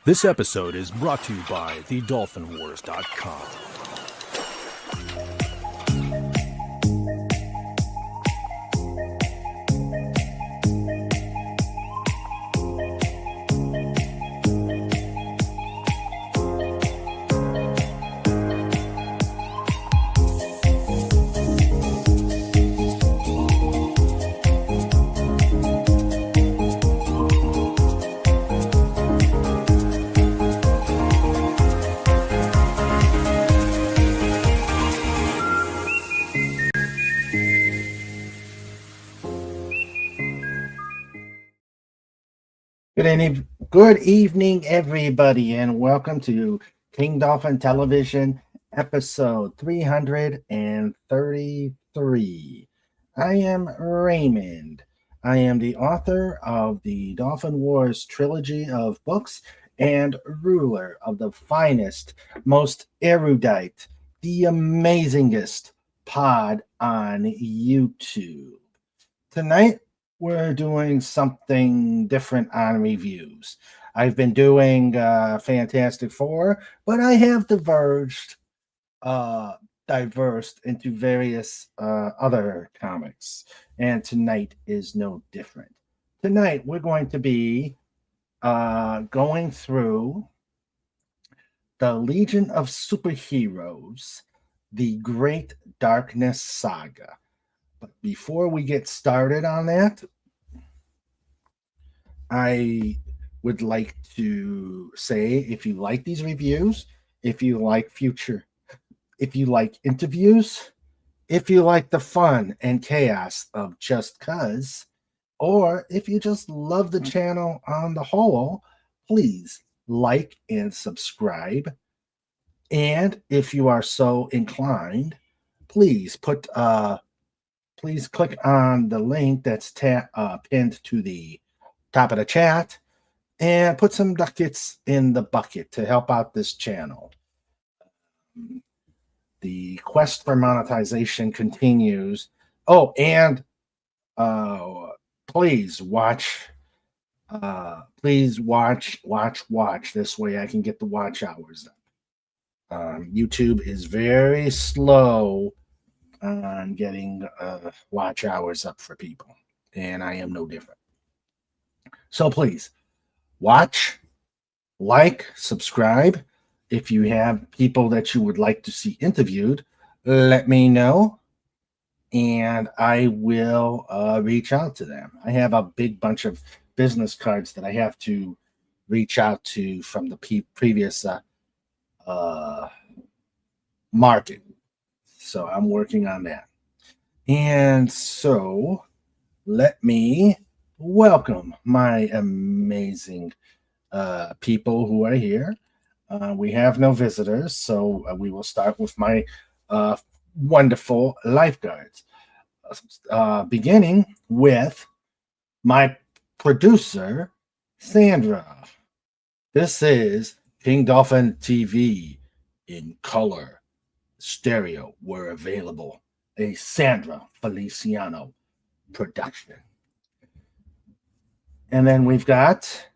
This episode is brought to you by thedolphinwars.com. Good evening, everybody, and welcome to King Dolphin Television, episode 333. I am Raymond. I am the author of the Dolphin Wars trilogy of books and ruler of the finest, most erudite, the amazingest pod on YouTube. Tonight, we're doing something different on reviews. I've been doing Fantastic Four, but I have diverged into various other comics, and tonight is no different. Tonight, we're going to be going through the Legion of Superheroes, the Great Darkness Saga. But before we get started on that, I would like to say, if you like these reviews, if you like interviews, if you like the fun and chaos of Just Cuz, or if you just love the channel on the whole, please like and subscribe. And if you are so inclined, please click on the link that's pinned to the top of the chat and put some ducats in the bucket to help out this channel. The quest for monetization continues. Oh, and please watch. Please watch. This way I can get the watch hours up. YouTube is very slow on getting watch hours up for people, and I am no different. So please watch, like, subscribe. If you have people that you would like to see interviewed, let me know, and I will reach out to them. I have a big bunch of business cards that I have to reach out to from the previous market. So I'm working on that. And so let me welcome my amazing people who are here. We have no visitors, so we will start with my wonderful lifeguards. Beginning with my producer, Sandra. This is King Dolphin TV in color. Stereo were available. A Sandra Feliciano production. And then we've got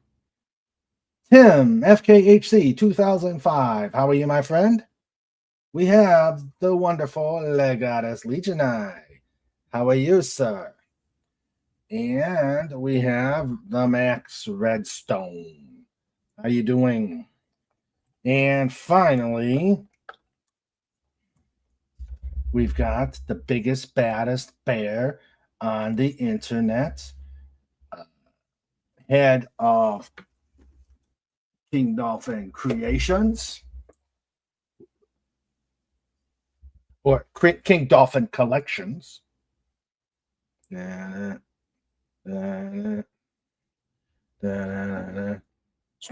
Tim, FKHC 2005. How are you, my friend? We have the wonderful Legatus Legionai. How are you, sir? And we have the Max Redstone. How you doing? And finally, we've got the biggest, baddest bear on the internet, head of King Dolphin Creations, or King Dolphin Collections. Snort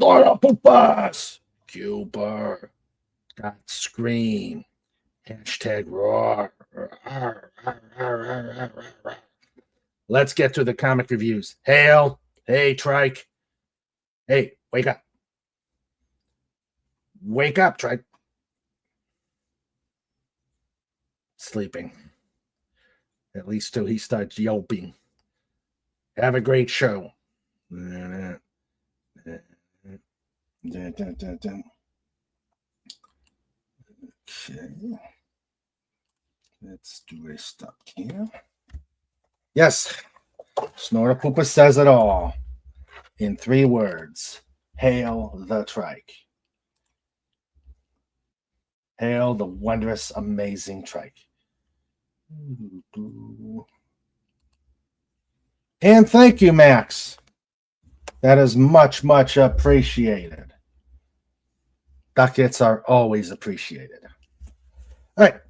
up a bus! Cuber. Got scream. Hashtag roar. Let's get to the comic reviews. Hail. Hey, Trike. Hey, wake up. Wake up, Trike. Sleeping. At least till he starts yelping. Have a great show. Dun, dun, dun, dun. Okay. Let's do a stop cam. Yes, Snortapoopa says it all in 3 words. Hail the trike. Hail the wondrous, amazing trike. And thank you, Max. That is much, much appreciated. Ducats are always appreciated. All right.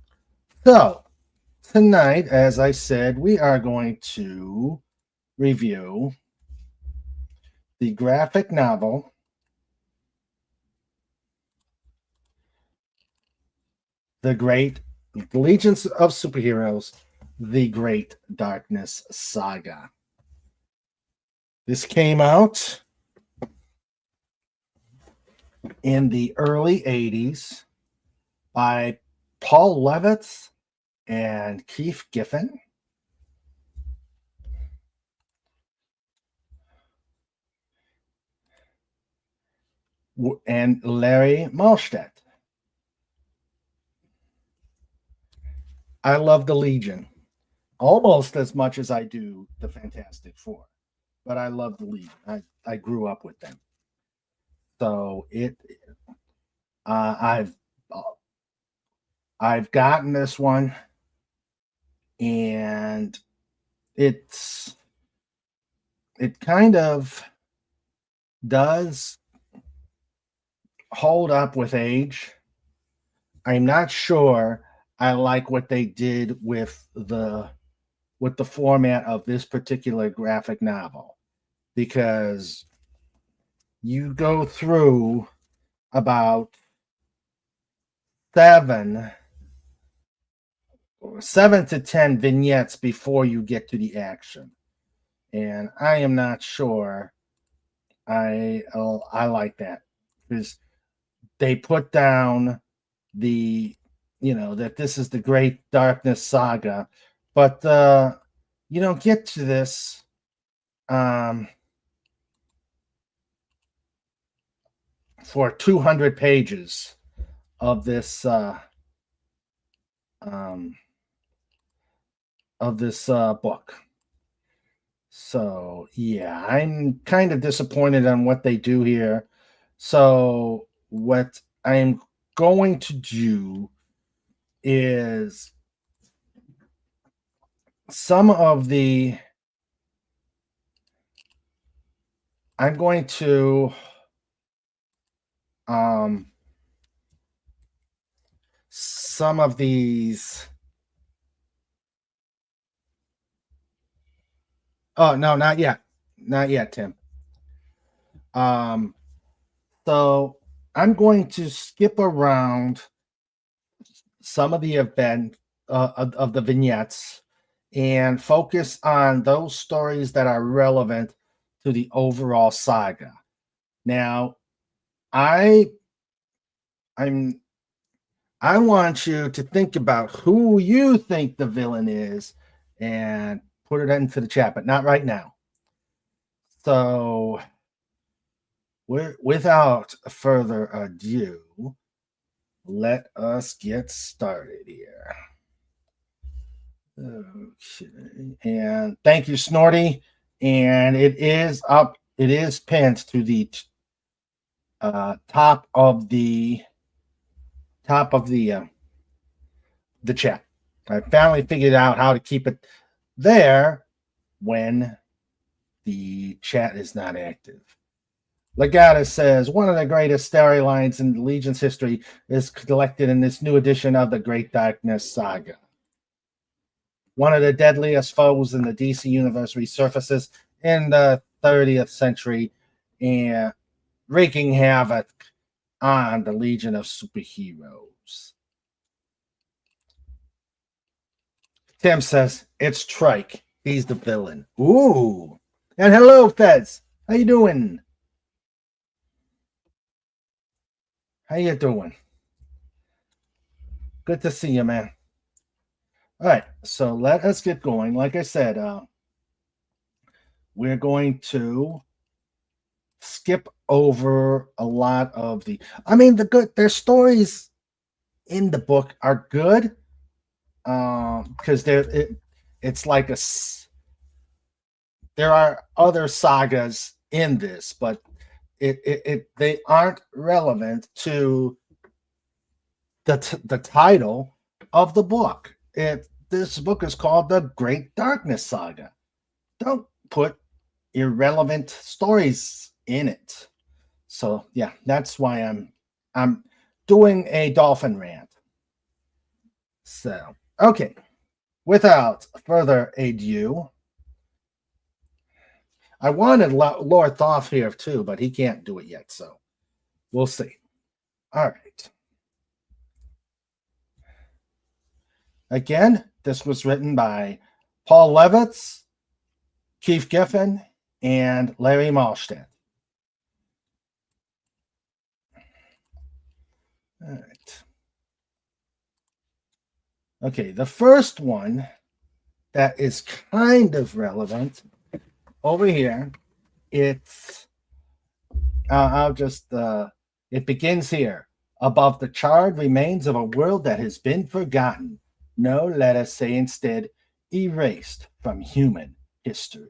So, tonight, as I said, we are going to review the graphic novel The Great Legions of Superheroes, The Great Darkness Saga. This came out in the early 80s by Paul Levitz and Keith Giffen. And Larry Malstedt. I love the Legion almost as much as I do the Fantastic Four, but I love the Legion. I grew up with them, so I've gotten this one, and it kind of does hold up with age. I'm not sure I like what they did with the format of this particular graphic novel, because you go through about 7 to 10 vignettes before you get to the action, and I am not sure I like that, because they put down that this is the Great Darkness Saga, but you don't get to this for 200 pages of this book. So yeah, I'm kind of disappointed on what they do here. So what I'm going to do is I'm going to some of these. Oh no, not yet, Tim. So I'm going to skip around some of the event of the vignettes and focus on those stories that are relevant to the overall saga. Now, I want you to think about who you think the villain is and put it into the chat, but not right now. So, without further ado, let us get started here. Okay, and thank you, Snorty. And it is up. It is pinned to the top of the chat. I finally figured out how to keep it there when the chat is not active. Legata says one of the greatest storylines in the Legion's history is collected in this new edition of the Great Darkness Saga. One of the deadliest foes in the DC universe resurfaces in the 30th century and wreaking havoc on the Legion of Superheroes. Tim says it's Trike. He's the villain. Ooh. And hello, Fez. How you doing? How you doing? Good to see you, man. All right, so let us get going. Like I said, we're going to skip over a lot of the. I mean, their stories in the book are good, because it's like there are other sagas in this, but they aren't relevant to the title of the book. This book is called the Great Darkness Saga. Don't put irrelevant stories in it. So yeah, that's why I'm doing a dolphin rant. So okay, without further ado, I wanted Lord Thoth here too, but he can't do it yet, so we'll see. All right. Again, this was written by Paul Levitz, Keith Giffen, and Larry Malstead. All right. Okay, the first one that is kind of relevant over here, it's I'll just it begins here. Above the charred remains of a world that has been forgotten. No, let us say instead, erased from human history.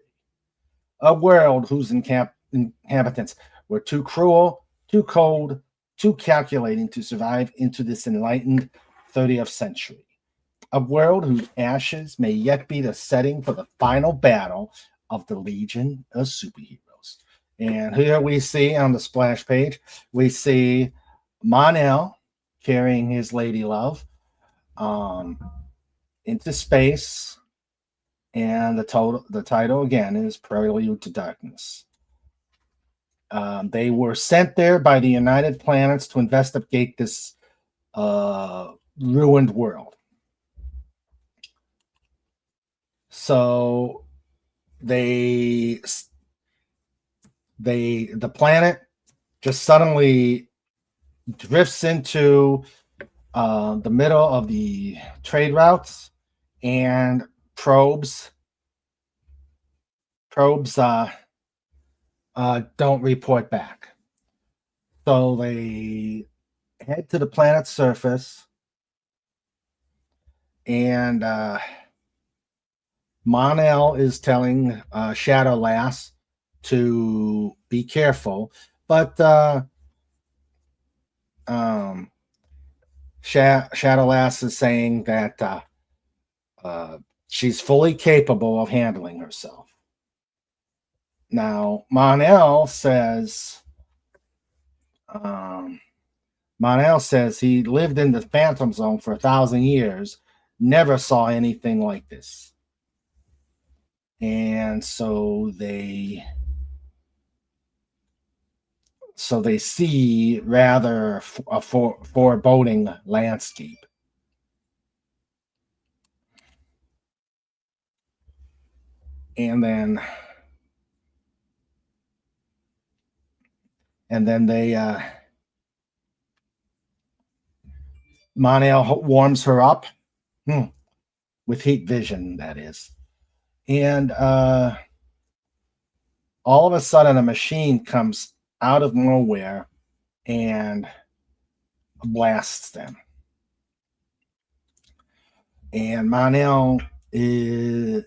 A world whose inhabitants were too cruel, too cold, too calculating to survive into this enlightened 30th century. A world whose ashes may yet be the setting for the final battle of the Legion of Superheroes. And here we see on the splash page, we see Mon-El carrying his lady love into space. And the title again is Prelude to Darkness. They were sent there by the United Planets to investigate this ruined world. So the planet just suddenly drifts into the middle of the trade routes, and probes don't report back. So they head to the planet's surface, and Mon-El is telling Shadow Lass to be careful, but Shadow Lass is saying that she's fully capable of handling herself. Now, Mon-El says he lived in the Phantom Zone for 1,000 years, never saw anything like this. And so they see rather a foreboding landscape. And then they Mon-El warms her up with heat vision, that is. And all of a sudden a machine comes out of nowhere and blasts them. And Mon-El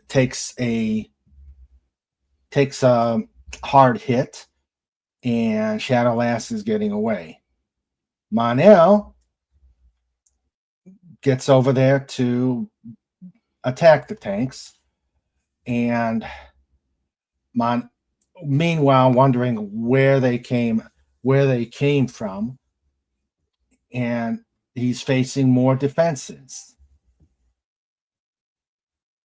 takes a hard hit, and Shadow Lass is getting away. Mon-El gets over there to attack the tanks, and meanwhile wondering where they came from, and he's facing more defenses.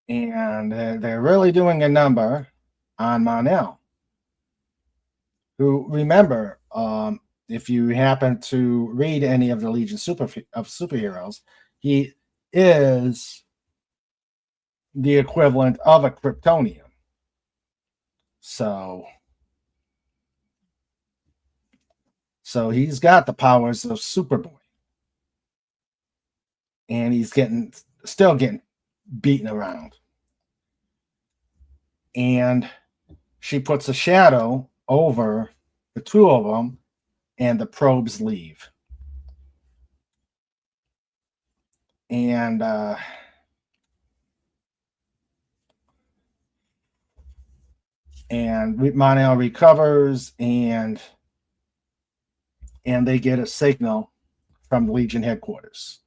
And they're really doing a number on Mon-El, who, remember, if you happen to read any of the Legion of Superheroes, he is the equivalent of a Kryptonian. So he's got the powers of Superboy. And he's still getting beaten around. And she puts a shadow over the two of them, and the probes leave. And Monel recovers, and they get a signal from the Legion headquarters.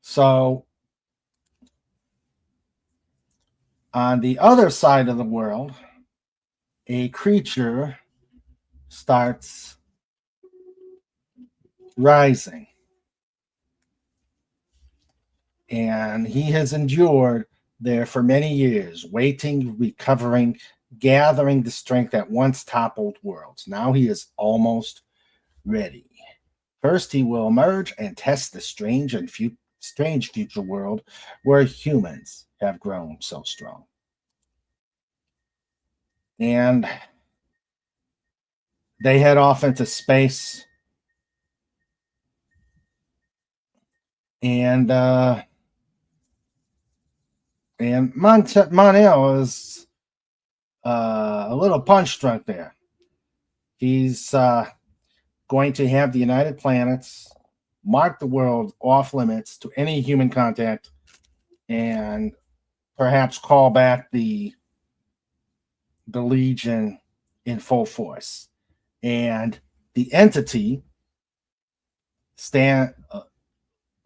So on the other side of the world, a creature starts rising. And he has endured there for many years, waiting, recovering, gathering the strength that once toppled worlds. Now he is almost ready. First, he will emerge and test the strange future world where humans have grown so strong. And they head off into space. And Monel is a little punch drunk there. He's going to have the United Planets mark the world off limits to any human contact, and perhaps call back the Legion in full force. And the entity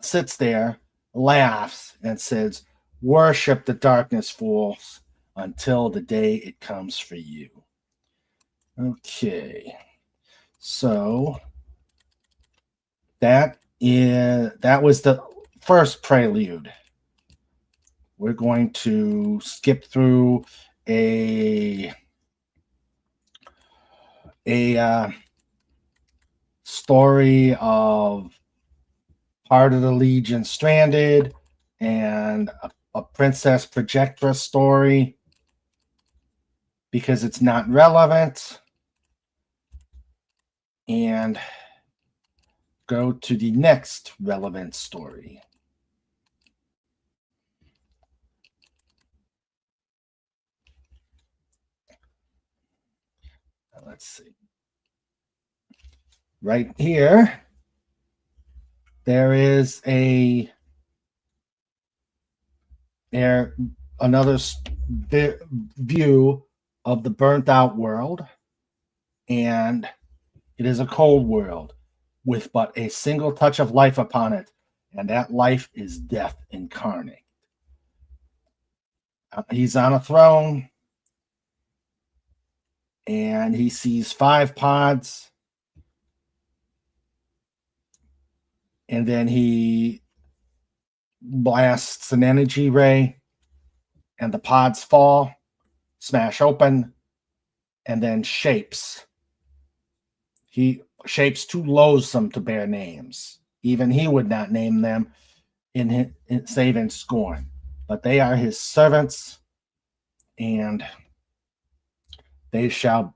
sits there, laughs, and says, "Worship the darkness, fools, until the day it comes for you." Okay, so that was the first prelude. We're going to skip through a story of part of the Legion stranded, and a Princess Projectress story, because it's not relevant, and go to the next relevant story. Let's see. Right here, there is another view of the burnt out world, and it is a cold world with but a single touch of life upon it, and that life is death incarnate. He's on a throne, and he sees 5 pods, and then he blasts an energy ray, and the pods fall, smash open, and then shapes. He shapes too loathsome to bear names. Even he would not name them save in scorn. But they are his servants, and they shall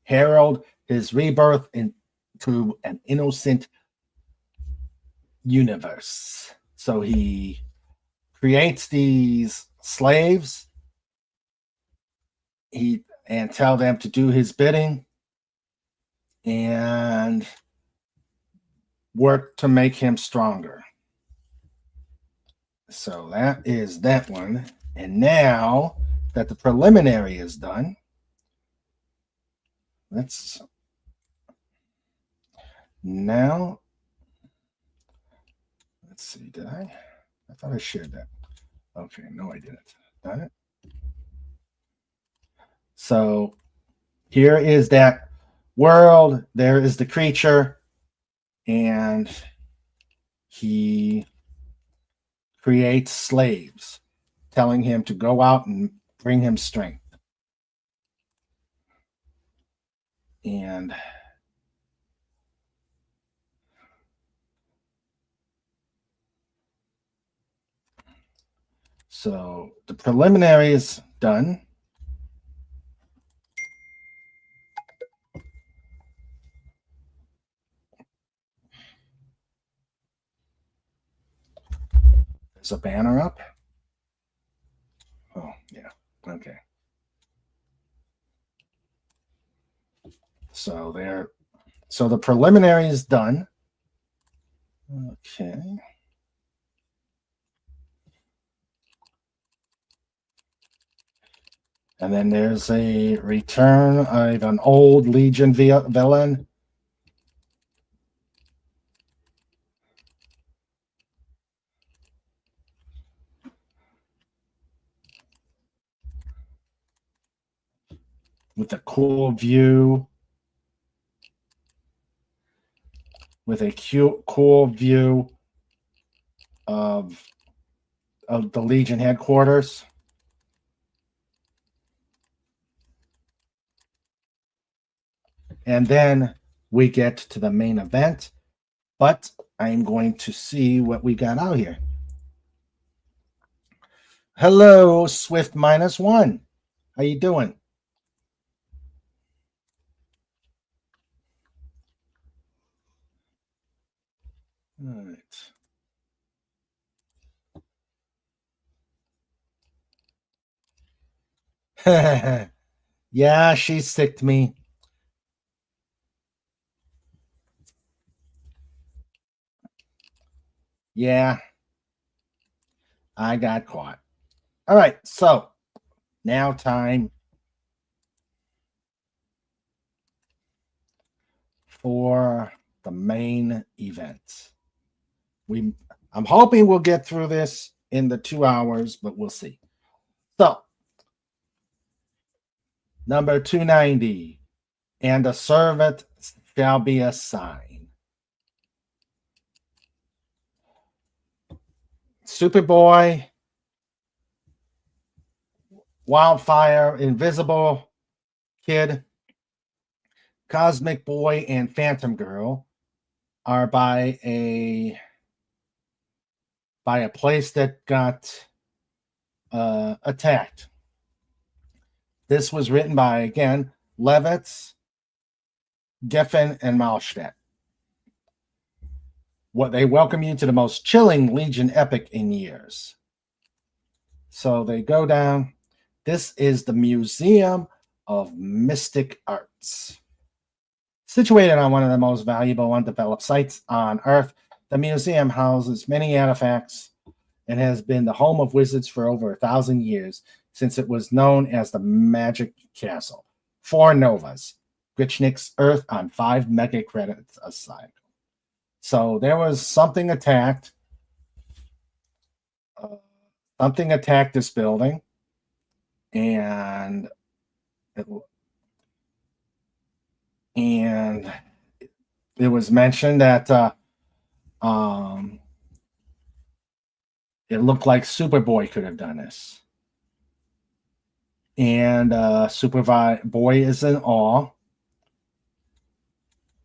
herald his rebirth into an innocent universe. So he creates these slaves, and tell them to do his bidding and work to make him stronger. So that is that one. And now that the preliminary is done, let's see, did I thought I shared that. Okay, no, I didn't. Done it. So here is that world. There is the creature, and he creates slaves, telling him to go out and bring him strength. And so the preliminary is done. There's a banner up. Yeah. Okay. So there. So the preliminary is done. Okay. And then there's a return of an old Legion villain. With a cool view. With a cool view of the Legion headquarters. And then we get to the main event. But I'm going to see what we got out here. Hello, Swift -1. How you doing? All right. Yeah, she sicked me. Yeah, I got caught. All right, so now time for the main event. I'm hoping we'll get through this in the 2 hours, but we'll see. So, number 290, and a servant shall be a sign. Superboy, Wildfire, Invisible Kid, Cosmic Boy, and Phantom Girl are by a place that got attacked. This was written by, again, Levitz, Geffen, and Malstadt. What they welcome you to the most chilling Legion epic in years. So they go down. This is the Museum of Mystic Arts. Situated on one of the most valuable undeveloped sites on Earth, the museum houses many artifacts and has been the home of wizards for over 1,000 years, since it was known as the Magic Castle. 4 novas. Grichnik's Earth on 5 mega credits aside. So there was something attacked. Something attacked this building. And it was mentioned that it looked like Superboy could have done this. And Boy is in awe.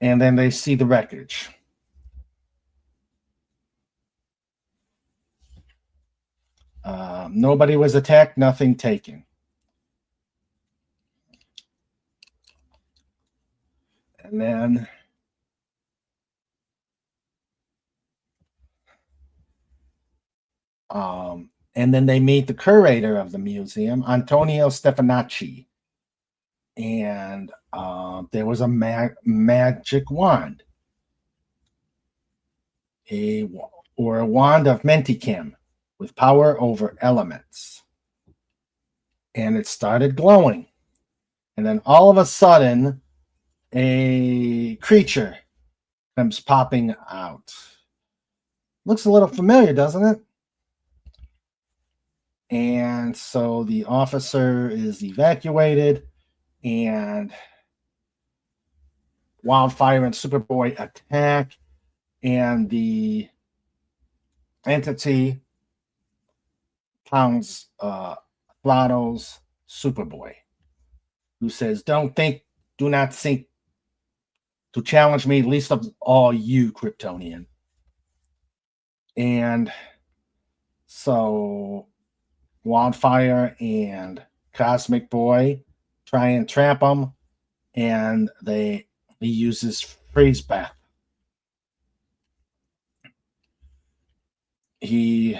And then they see the wreckage. Nobody was attacked, nothing taken. And then they meet the curator of the museum, Antonio Stefanacci. And there was a magic wand, a wand of Menticam with power over elements. And it started glowing. And then all of a sudden, a creature comes popping out. Looks a little familiar, doesn't it? And so the officer is evacuated, and Wildfire and Superboy attack, and the entity throttles Superboy, who says, do not think to challenge me, least of all you, Kryptonian. And so Wildfire and Cosmic Boy try and trap him, and he uses freeze bath. He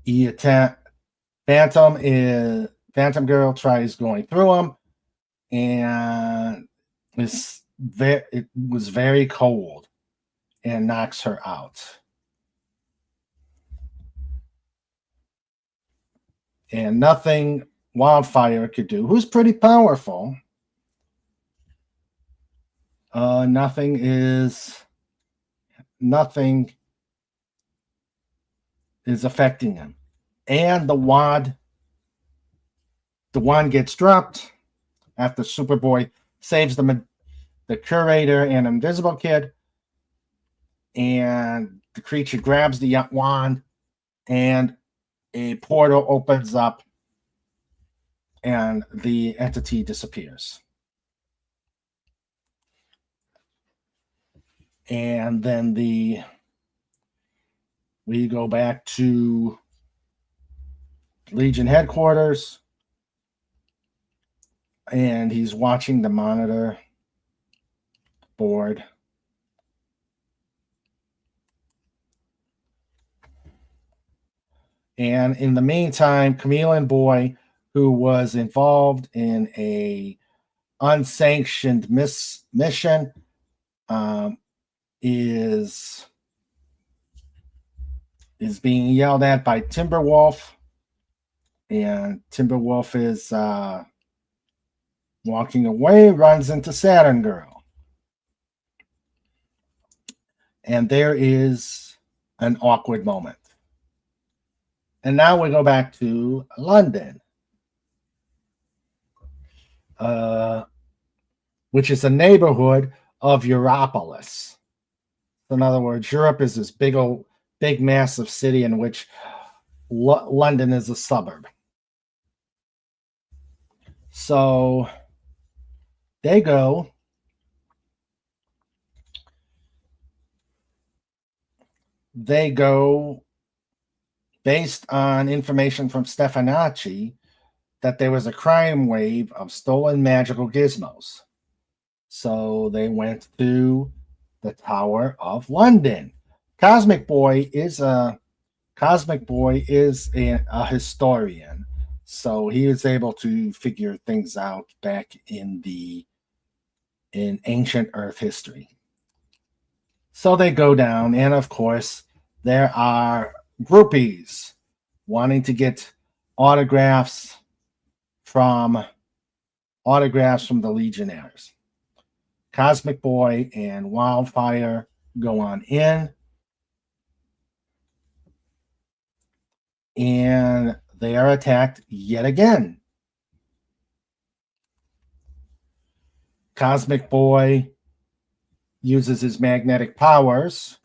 attacked. Phantom Girl tries going through him, and it was very cold and knocks her out. And nothing Wildfire could do, who's pretty powerful. Nothing is affecting him. And the wand gets dropped after Superboy saves the Curator and Invisible Kid, and the creature grabs the wand, and a portal opens up, and the entity disappears. And then we go back to Legion headquarters, and he's watching the monitor board. And in the meantime, Chameleon Boy, who was involved in a unsanctioned mission, is being yelled at by Timberwolf, and Timberwolf is walking away, runs into Saturn Girl, and there is an awkward moment. And now we go back to London, which is a neighborhood of Europolis. In other words, Europe is this big, massive city in which London is a suburb. So they go based on information from Stefanacci that there was a crime wave of stolen magical gizmos. So they went to the Tower of London. Cosmic Boy is a historian, so he is able to figure things out back in ancient Earth history. So they go down, and of course, there are groupies wanting to get autographs from the Legionnaires. Cosmic Boy and Wildfire go on in, and they are attacked yet again. Cosmic Boy uses his magnetic powers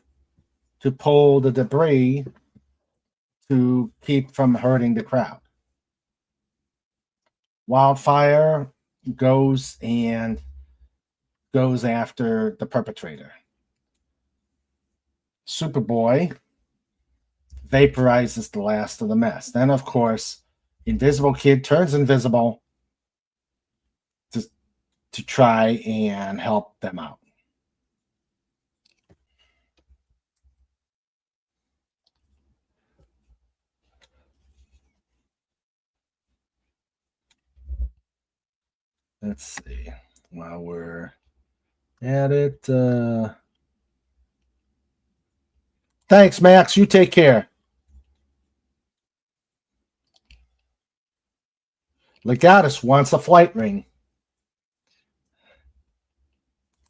to pull the debris to keep from hurting the crowd. Wildfire goes after the perpetrator. Superboy vaporizes the last of the mess. Then, of course, Invisible Kid turns invisible to try and help them out. Let's see. While we're at it, thanks, Max. You take care. Legatus wants a flight ring.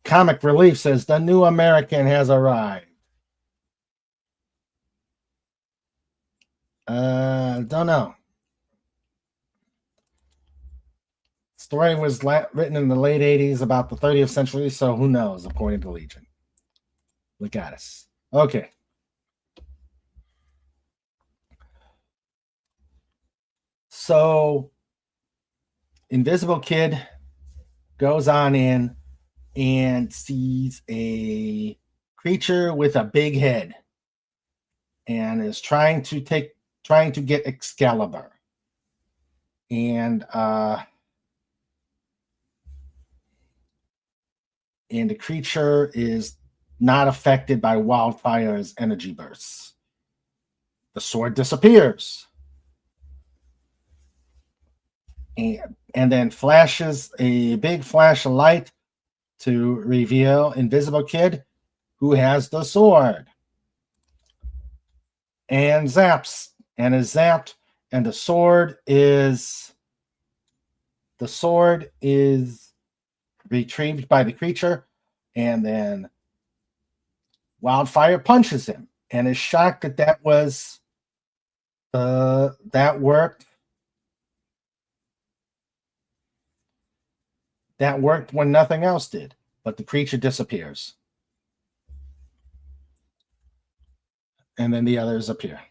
Comic Relief says the new American has arrived. Don't know. Story was written in the late 80s about the 30th century, so who knows, according to Legion. Legatus. Okay. So, Invisible Kid goes on in and sees a creature with a big head and is trying to get Excalibur. And the creature is not affected by Wildfire's energy bursts. The sword disappears. and then flashes a big flash of light to reveal Invisible Kid, who has the sword, and zaps, and is zapped, and the sword is retrieved by the creature, and then Wildfire punches him and is shocked that that worked. That worked when nothing else did, but the creature disappears. And then the others appear.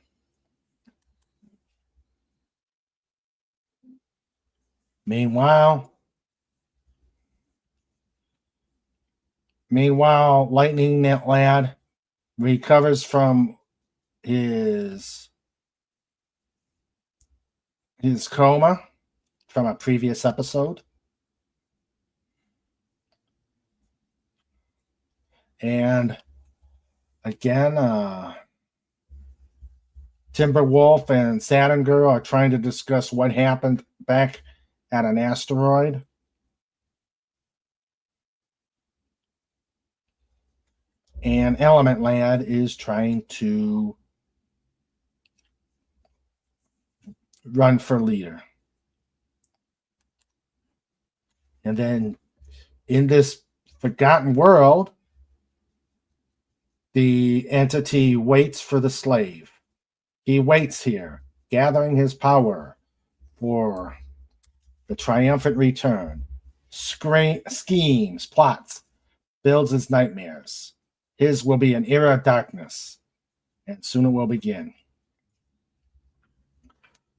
Meanwhile, Lightning Lad recovers from his coma from a previous episode. And again, Timberwolf and Saturn Girl are trying to discuss what happened back at an asteroid. And Element Lad is trying to run for leader. And then in this forgotten world, the entity waits for the slave. He waits here, gathering his power for the triumphant return. Schemes, plots, builds his nightmares. His will be an era of darkness, and soon it will begin.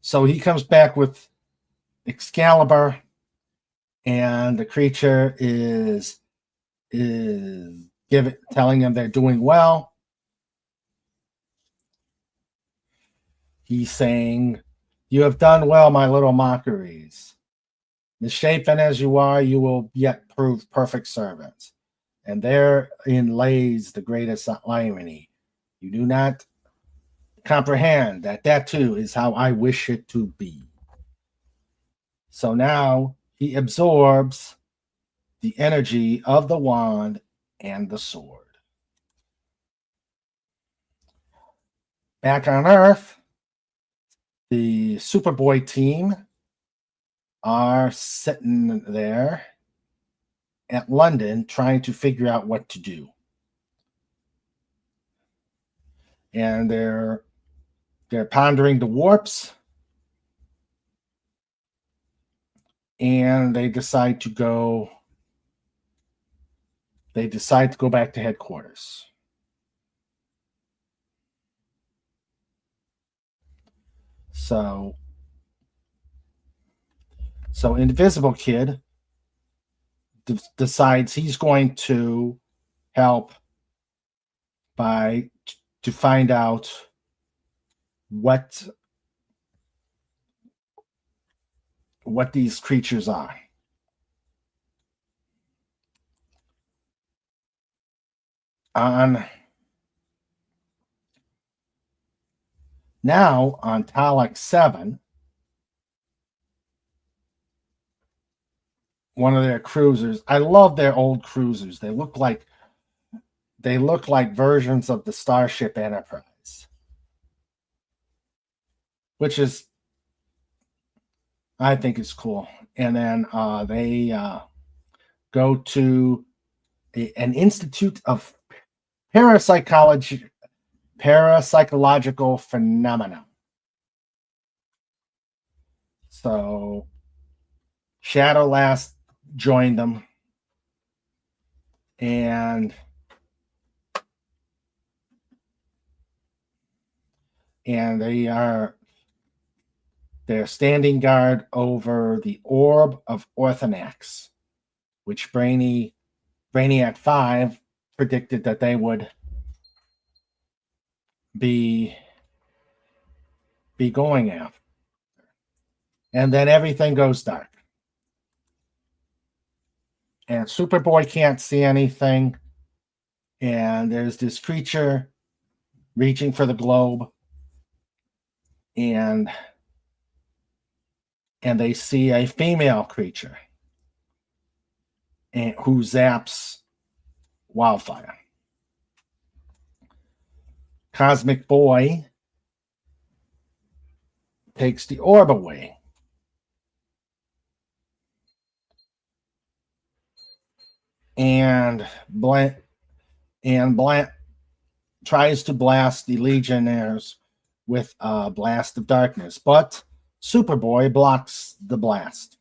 So he comes back with Excalibur, and the creature is telling them they're doing well. He's saying, "You have done well, my little mockeries. Misshapen as you are, you will yet prove perfect servants." And therein lays the greatest irony. You do not comprehend that too is how I wish it to be. So now he absorbs the energy of the wand and the sword. Back on Earth, the Superboy team are sitting there at London trying to figure out what to do. And they're pondering the warps, and they decide to go back to headquarters. So Invisible Kid decides he's going to help to find out what these creatures are. Now on Talek 7, one of their cruisers. I love their old cruisers. They look like versions of the Starship Enterprise, which is, I think, is cool. And then they go to an Institute of Parapsychological Phenomena. So Shadow Last joined them, and they're standing guard over the orb of Orthonax, which Brainiac 5 predicted that they would be going after. And then everything goes dark. And Superboy can't see anything. And there's this creature reaching for the globe. And and they see a female creature and who zaps Wildfire. Cosmic Boy takes the orb away. And Blant tries to blast the Legionnaires with a blast of darkness, but Superboy blocks the blast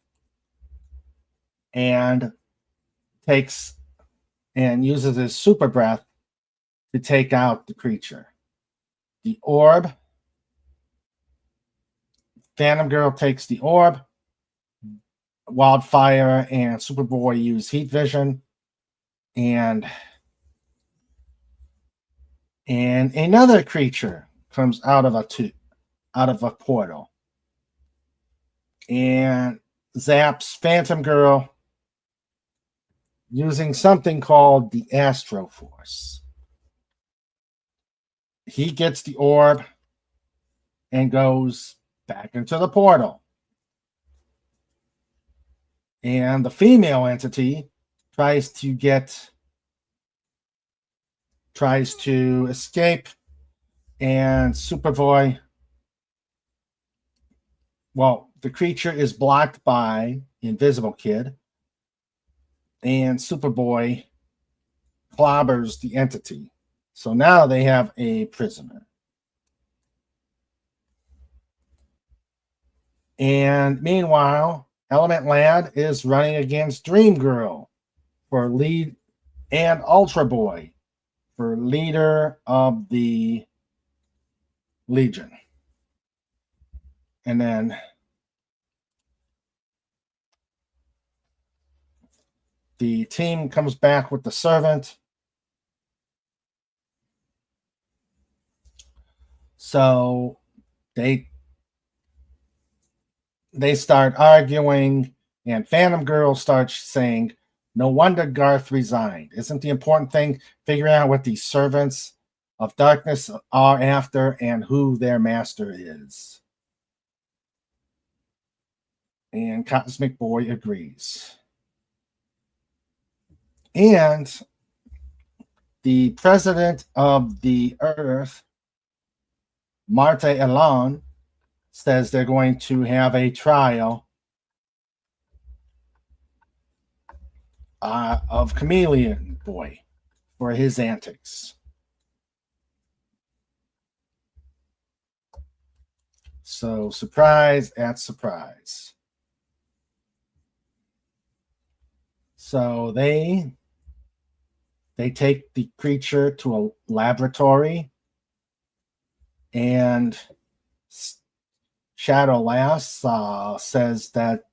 and uses his super breath to take out the creature. The orb, Phantom Girl takes the orb. Wildfire and Superboy use heat vision, and another creature comes out of a portal and zaps Phantom Girl using something called the Astro Force. He gets the orb and goes back into the portal. And the female entity tries to escape, and Superboy, well, the creature is blocked by Invisible Kid, and Superboy clobbers the entity. So now they have a prisoner. And meanwhile, Element Lad is running against Dream Girl for lead, and Ultra Boy for leader of the Legion. And then the team comes back with the Servant. So they start arguing, and Phantom Girl starts saying, "No wonder Garth resigned. Isn't the important thing figuring out what these servants of darkness are after and who their master is?" And Cosmic Boy agrees. And the president of the Earth, Marte Elan, says they're going to have a trial of Chameleon Boy for his antics. So, surprise at surprise. So they take the creature to a laboratory, and Shadow Lass says that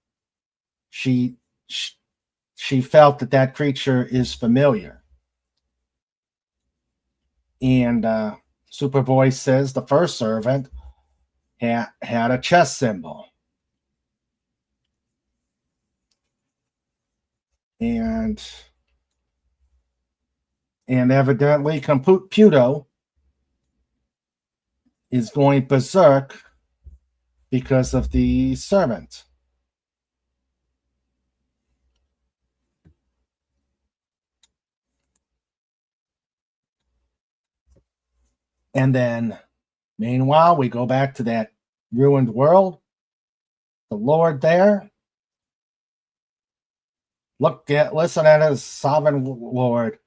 she felt that creature is familiar. And Superboy says the first servant had a chess symbol. And evidently Computo is going berserk because of the servant. And then, meanwhile, we go back to that ruined world. The Lord there. Listen at his sovereign Lord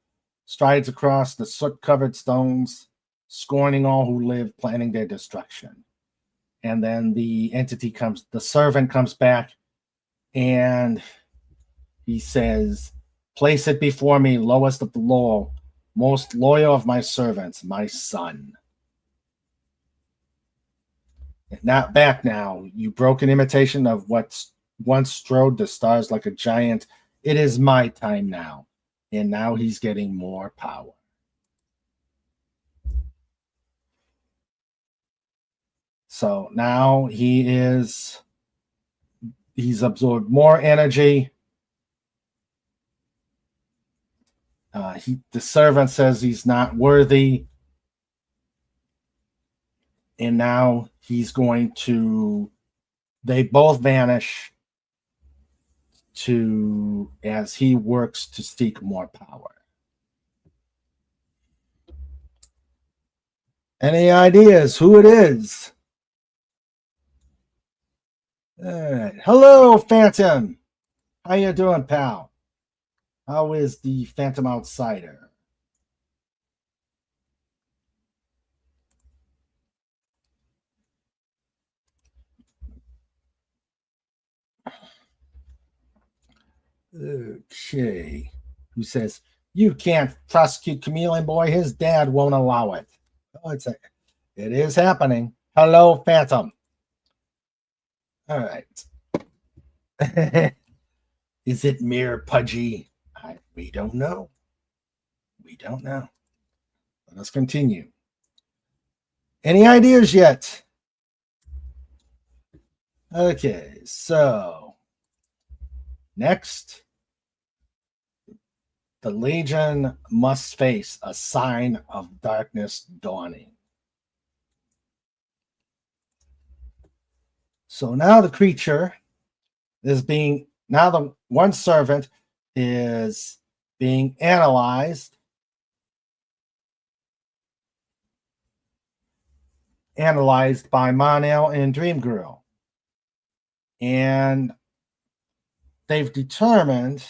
strides across the soot-covered stones, scorning all who live, planning their destruction. And then the servant comes back, and he says, "Place it before me, lowest of the low, most loyal of my servants, my son." Not back now, you broken imitation of what once strode the stars like a giant. It is my time now. And now he's getting more power. So now he's absorbed more energy. The servant says he's not worthy. And now he's going to they both vanish as he works to seek more power. Any ideas who it is? All right. Hello, Phantom. How you doing, pal? How is the Phantom Outsider? Okay. Who says, you can't prosecute Chameleon Boy? His dad won't allow it. Oh, it is happening. Hello, Phantom. All right. Is it mere Pudgy? We don't know. We don't know. Let us continue. Any ideas yet? Okay, so next, the Legion must face a sign of darkness dawning. So now the creature is being, now the one servant is being analyzed by Monel and Dream Girl. And they've determined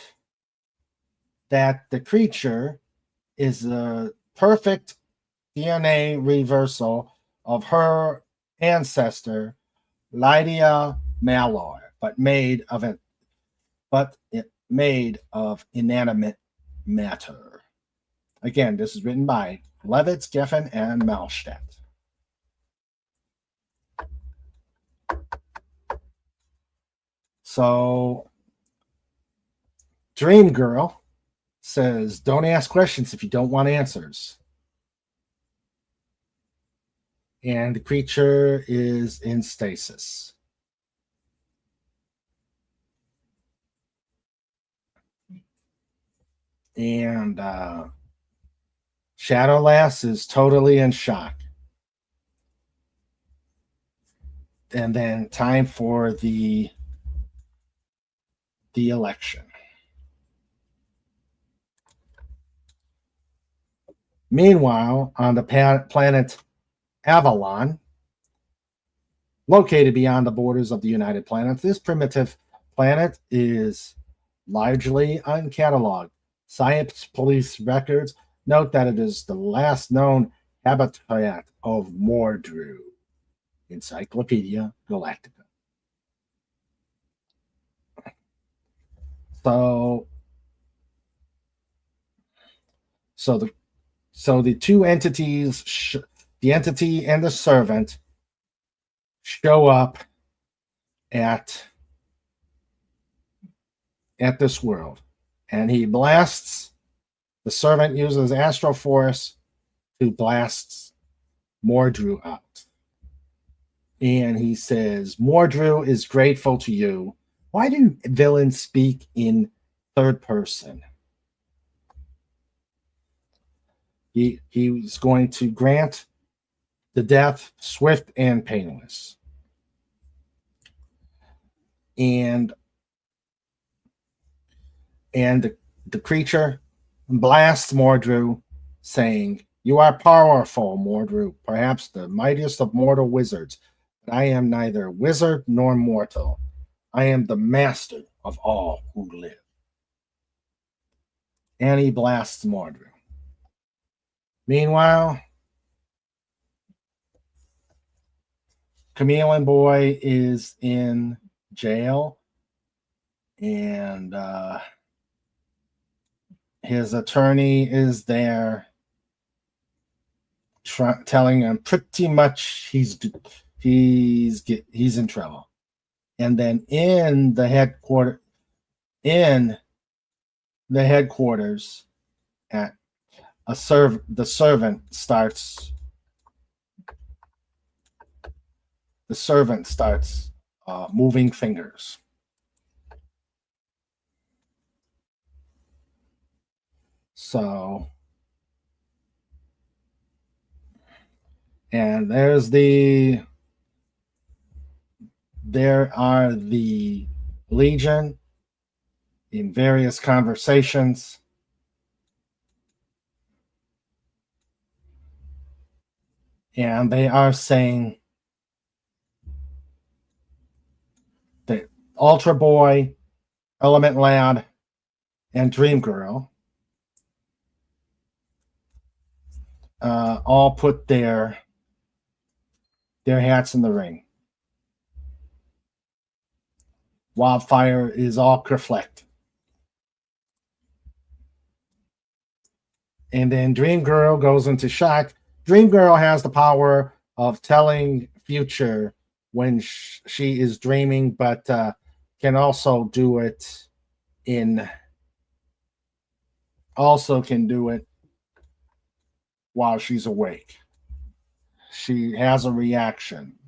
that the creature is a perfect DNA reversal of her ancestor, Lydia Malloy, but made of inanimate matter. Again, this is written by Levitz, Geffen, and Malstadt. So, Dream Girl says, don't ask questions if you don't want answers. And the creature is in stasis. And Shadowlass is totally in shock. And then time for the election. Meanwhile, on the planet Avalon, located beyond the borders of the United Planets, this primitive planet is largely uncatalogued. Science police records note that it is the last known habitat of Mordru. Encyclopedia Galactica. So the two entities, the entity and the servant, show up at this world, and he blasts. The servant uses Astral Force to blast Mordru out. And he says, Mordru is grateful to you. Why do villains speak in third person? He's going to grant the death swift and painless. And the creature blasts Mordru, saying, you are powerful, Mordru, perhaps the mightiest of mortal wizards. But I am neither wizard nor mortal. I am the master of all who live. And he blasts Mordru. Meanwhile, Chameleon Boy is in jail, and his attorney is there telling him pretty much he's in trouble. And then in the headquarters at the servant starts moving fingers. So, and there's the there are the Legion in various conversations. And they are saying that Ultra Boy, Element Lad, and Dream Girl all put their hats in the ring. Wildfire is all kerflicked. And then Dream Girl goes into shock. Dream Girl has the power of telling future when she is dreaming, but can also do it while she's awake. She has a reaction.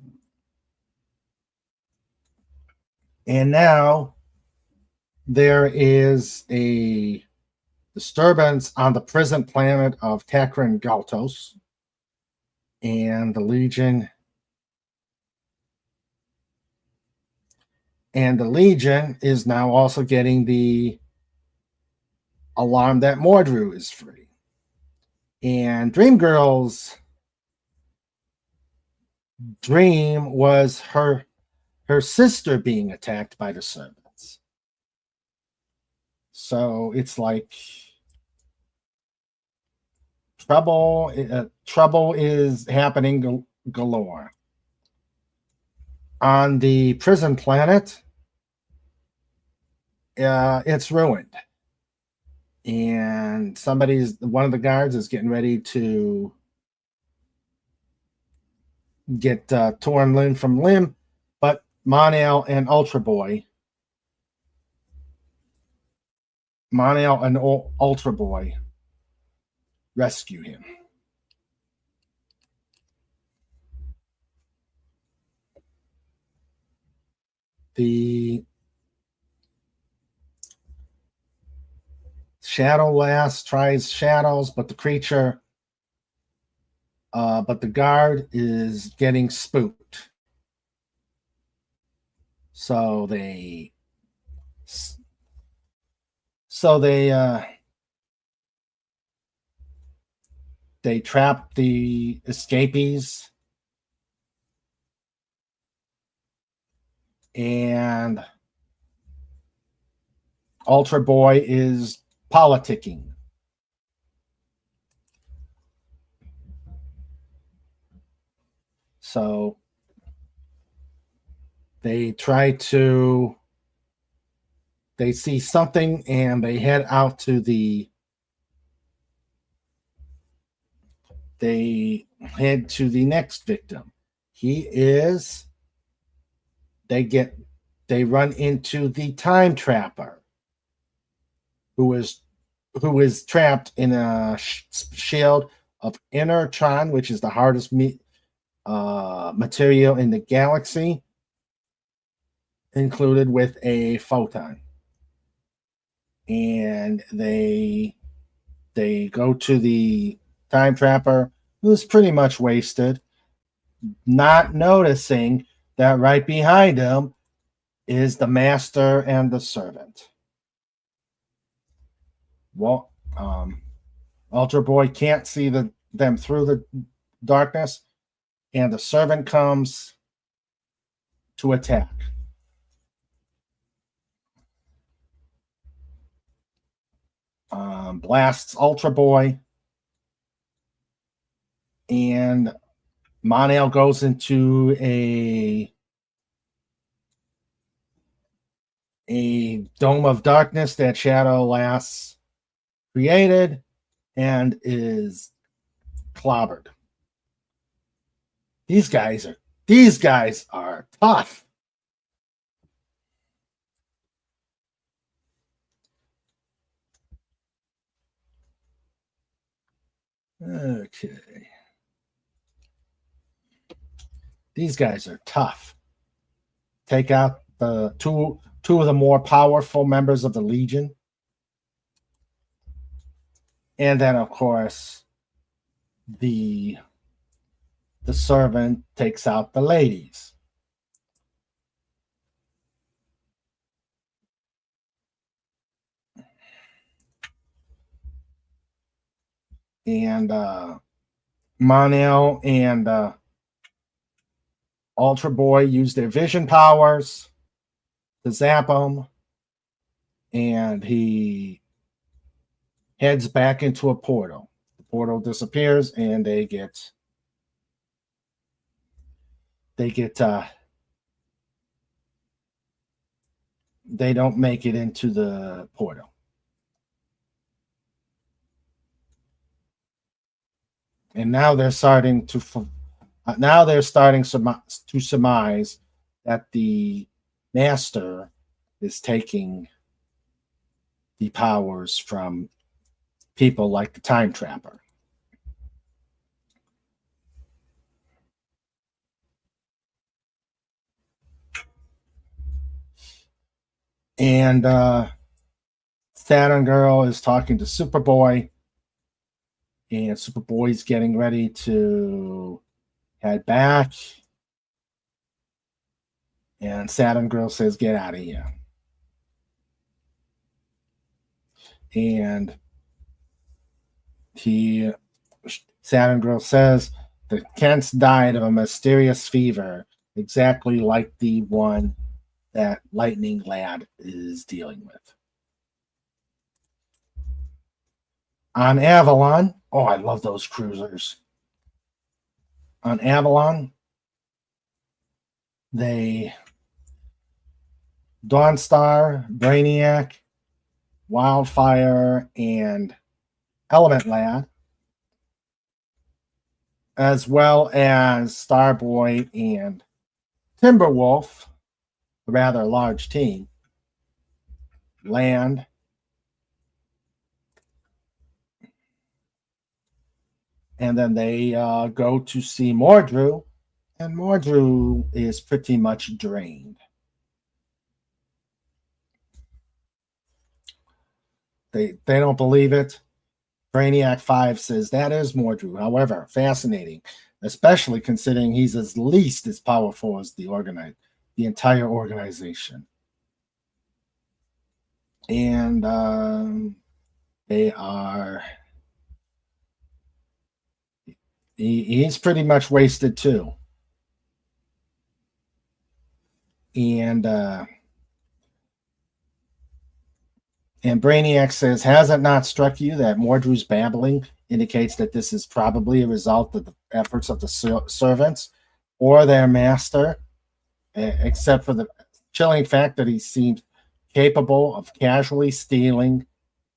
And now there is a disturbance on the prison planet of Takran Galtos. And the Legion is now also getting the alarm that Mordru is free. And Dream Girl's dream was her sister being attacked by the servants. So it's like trouble is happening galore. On the prison planet, it's ruined. And one of the guards is getting ready to get torn limb from limb, but Monel and Ultra Boy rescue him. The Shadow Lass tries shadows, but the guard is getting spooked. So they trap the escapees, and Ultra Boy is politicking. So they see something and they head out to the next victim. They run into the Time Trapper, who is trapped in a shield of Inertron, which is the hardest material in the galaxy, included with a photon. And they go to the Time Trapper, who's pretty much wasted, not noticing that right behind him is the Master and the Servant. Well, Ultra Boy can't see them through the darkness, and the Servant comes to attack. Blasts Ultra Boy, and Monel goes into a dome of darkness that Shadow Lass created and is clobbered. These guys are tough. Okay. These guys are tough. Take out the two of the more powerful members of the Legion. And then, of course, the Servant takes out the ladies. and Monel and Ultra Boy use their vision powers to zap him, and he heads back into a portal. The portal disappears, and they don't make it into the portal. And now they're starting to surmise that the master is taking the powers from people like the Time Trapper. And Saturn Girl is talking to Superboy, and Superboy's getting ready to head back. And Saturn Girl says, "Get out of here." And Saturn Girl says the Kents died of a mysterious fever, exactly like the one that Lightning Lad is dealing with. On Avalon, oh, I love those cruisers. On Avalon, Dawnstar, Brainiac, Wildfire, and Element Lad, as well as Starboy and Timberwolf, a rather large team, land. And then they go to see Mordru, and Mordru is pretty much drained. They don't believe it. Brainiac 5 says that is Mordru. However, fascinating, especially considering he's at least as powerful as the entire organization. And they are... He's pretty much wasted too. And Brainiac says, "Has it not struck you that Mordru's babbling indicates that this is probably a result of the efforts of the servants or their master, except for the chilling fact that he seems capable of casually stealing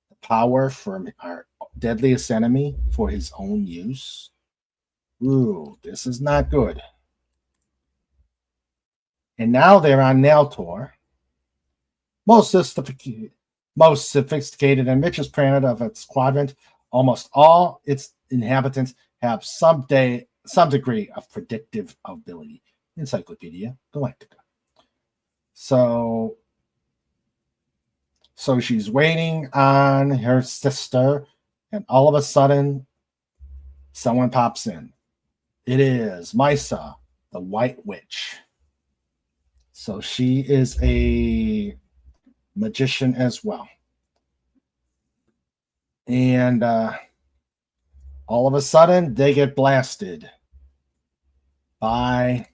the power from our deadliest enemy for his own use? Ooh, this is not good." And now they're on Neltor, most sophisticated and richest planet of its quadrant. Almost all its inhabitants have some degree of predictive ability. Encyclopedia Galactica. So she's waiting on her sister, and all of a sudden, someone pops in. It is Misa, the White Witch. So she is a magician as well. And all of a sudden, they get blasted by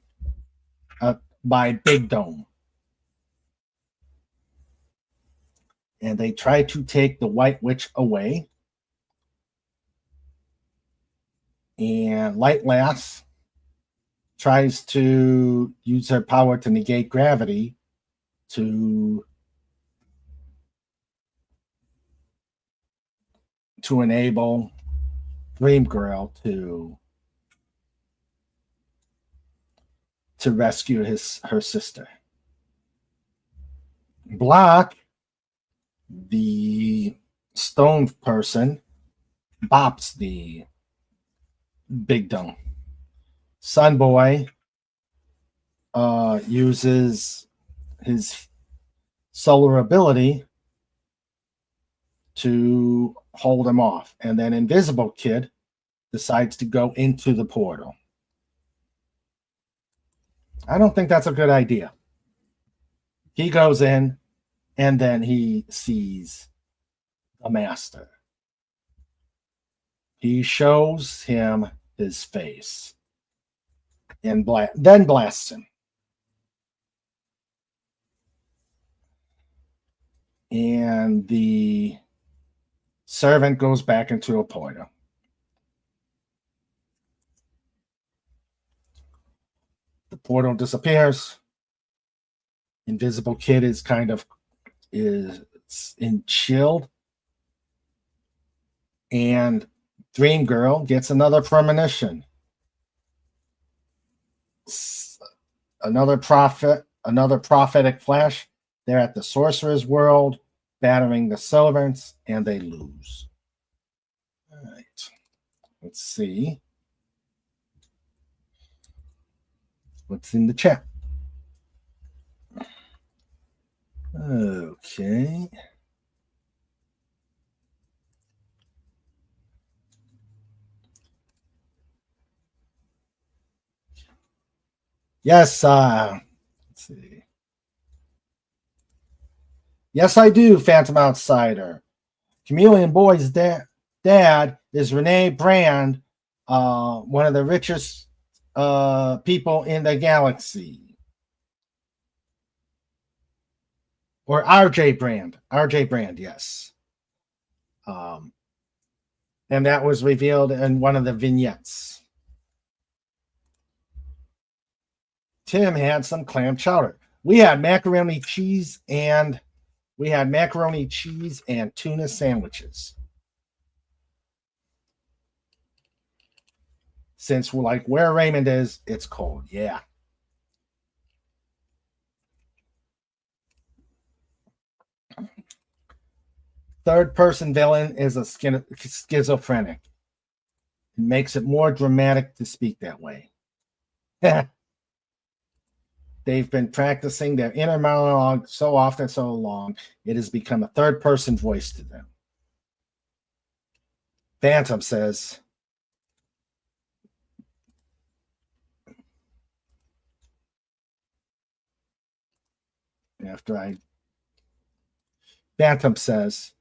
Big Dome. And they try to take the White Witch away. And Light Lass tries to use her power to negate gravity to enable Dream Girl to rescue her sister. Block, the stone person, bops the Big Dome. Sunboy uses his solar ability to hold him off. And then Invisible Kid decides to go into the portal. I don't think that's a good idea. He goes in, and then he sees the master. He shows him his face and then blasts him. And the servant goes back into a portal. The portal disappears. Invisible Kid is chilled. And Dream Girl gets another premonition. Another prophetic flash. They're at the sorcerer's world, battering the servants, and they lose. All right. Let's see what's in the chat. Okay. Yes, let's see. Yes, I do, Phantom Outsider. Chameleon Boy's dad is Renee Brand, one of the richest people in the galaxy. Or RJ Brand. RJ Brand, yes. And that was revealed in one of the vignettes. Tim had some clam chowder. We had macaroni cheese and tuna sandwiches. Since we're like where Raymond is, it's cold. Yeah. Third person villain is a schizophrenic. It makes it more dramatic to speak that way. They've been practicing their inner monologue so often, so long, it has become a third person voice to them. Phantom says, Phantom says,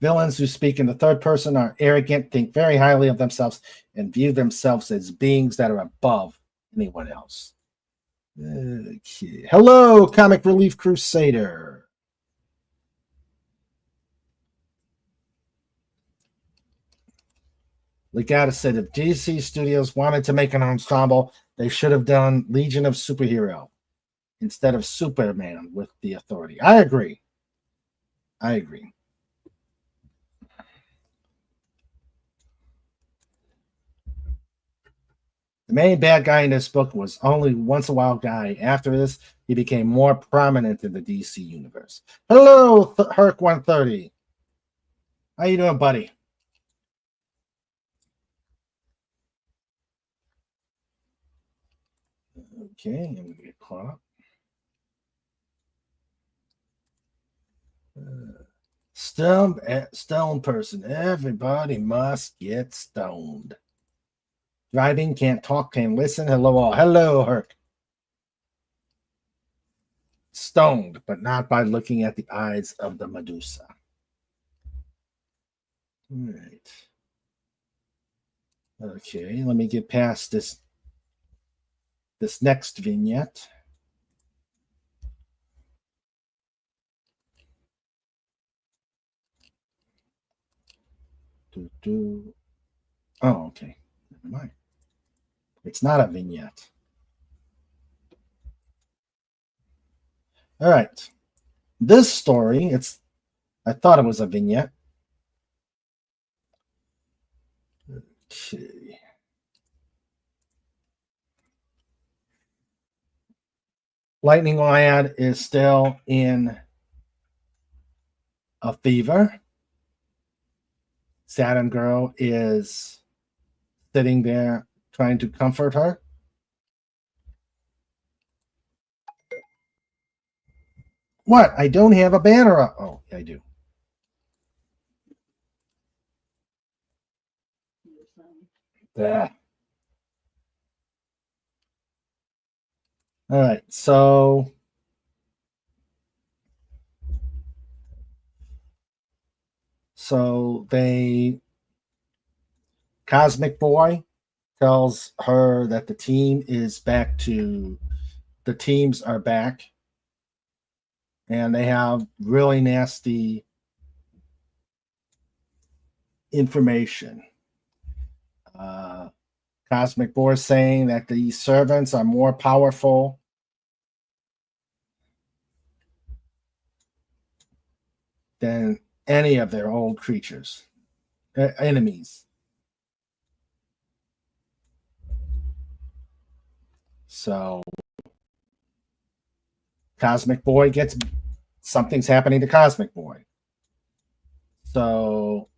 villains who speak in the third person are arrogant, think very highly of themselves, and view themselves as beings that are above anyone else. Okay. Hello, Comic Relief Crusader. Legata said if DC Studios wanted to make an ensemble, they should have done Legion of Superhero instead of Superman with the Authority. I agree. The main bad guy in this book was only once a while guy. After this, he became more prominent in the DC universe. Hello, Herc130. How you doing, buddy? Okay, I'm gonna get caught up. Stone person. Everybody must get stoned. Driving, can't talk, can't listen. Hello, all. Hello, Herc. Stoned, but not by looking at the eyes of the Medusa. All right. Okay, let me get past this next vignette. Oh, okay. Never mind. It's not a vignette. All right. This story, I thought it was a vignette. Okay. Lightning Lad is still in a fever. Saturn Girl is sitting there trying to comfort her. What? I don't have a banner up. Oh, I do. There. All right, so they Cosmic Boy tells her that the teams are back, and they have really nasty information. Cosmic Boy saying that the servants are more powerful than any of their old creatures, enemies. So Cosmic Boy something's happening to Cosmic Boy. So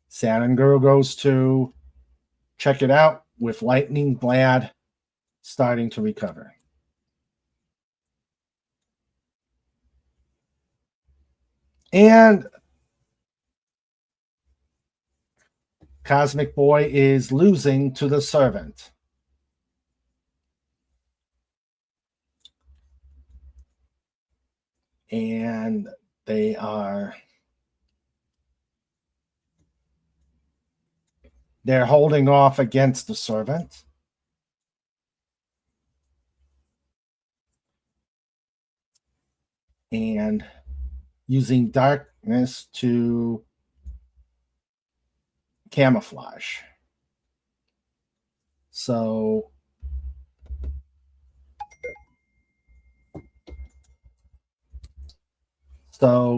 Saturn Girl goes to check it out with Lightning Glad starting to recover. And Cosmic Boy is losing to the servant. And they're holding off against the servant. And using darkness to camouflage. So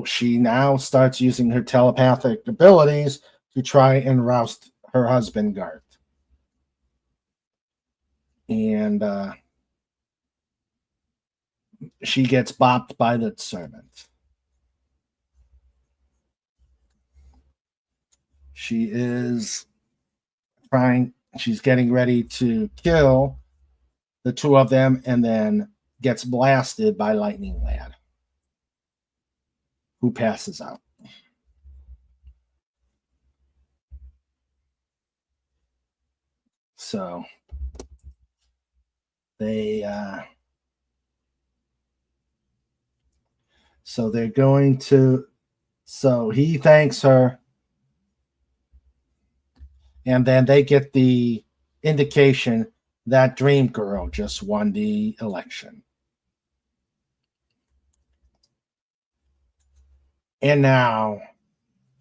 she now starts using her telepathic abilities to try and roust her husband, Garth. And she gets bopped by the servant. She's getting ready to kill the two of them, and then gets blasted by Lightning Lad, who passes out. So they're going to. So he thanks her, and then they get the indication that Dream Girl just won the election. And now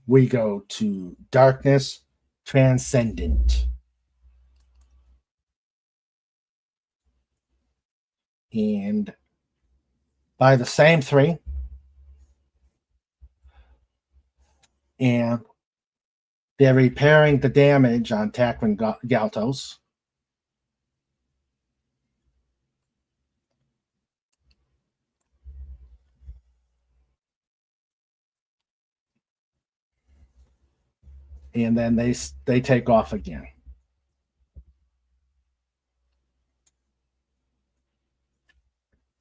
we go to Darkness Transcendent. And by the same three. And they're repairing the damage on Takran Galtos. And then they take off again.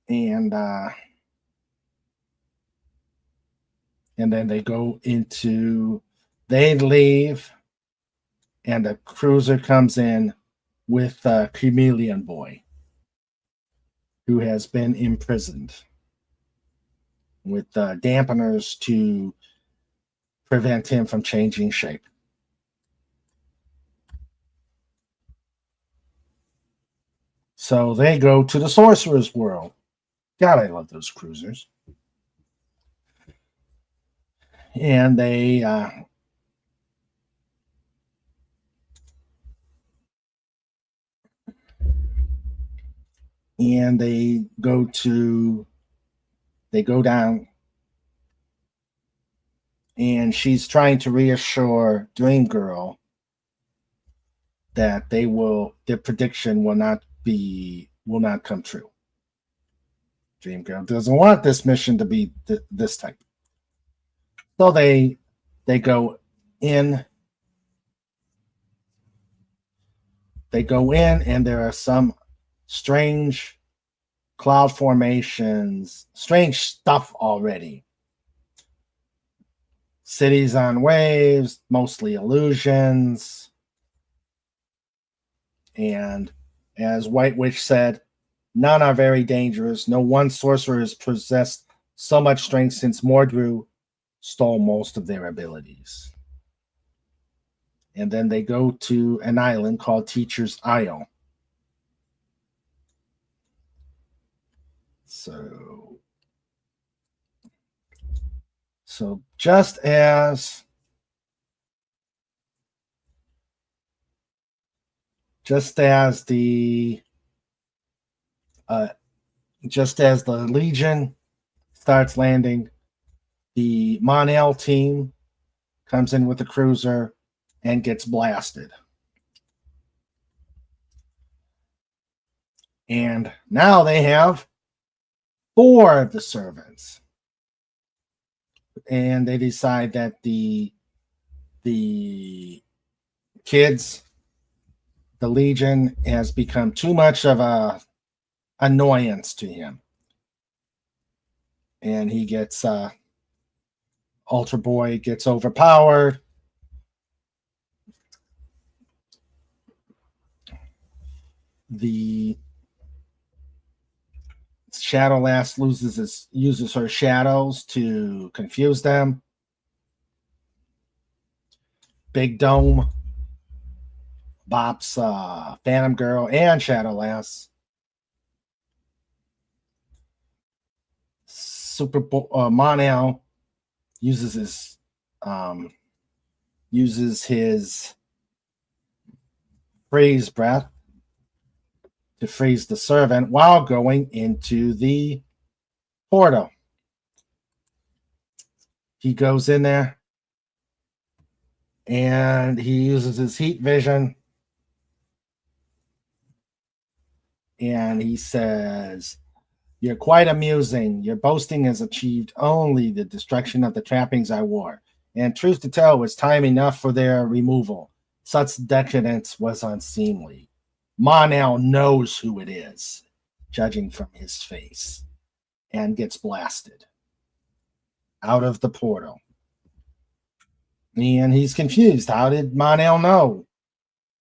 And then they leave, and a cruiser comes in with Chameleon Boy, who has been imprisoned with dampeners to prevent him from changing shape. So they go to the Sorcerer's World. God, I love those cruisers. And they go down, and she's trying to reassure Dream Girl that their prediction will not come true. Dream Girl doesn't want this mission to be this type. So they go in. They go in, and there are some strange cloud formations, strange stuff already. Cities on waves, mostly illusions. And as White Witch said, none are very dangerous. No one sorcerer has possessed so much strength since Mordru stole most of their abilities. And then they go to an island called Teacher's Isle. So just as the Legion starts landing, the Mon-El team comes in with the cruiser and gets blasted. And now they have 4 of the servants. And they decide that the kids, the Legion, has become too much of a annoyance to him. And he gets Ultra Boy gets overpowered. The Shadow Lass uses her shadows to confuse them. Big Dome bops Phantom Girl and Shadow Lass. Mon-El uses his freeze breath to freeze the servant while going into the portal. He goes in there and he uses his heat vision, and he says, "You're quite amusing. Your boasting has achieved only the destruction of the trappings I wore. And truth to tell, was time enough for their removal. Such decadence was unseemly. Mon-El knows who it is, judging from his face, and gets blasted out of the portal. And he's confused. How did Mon-El know?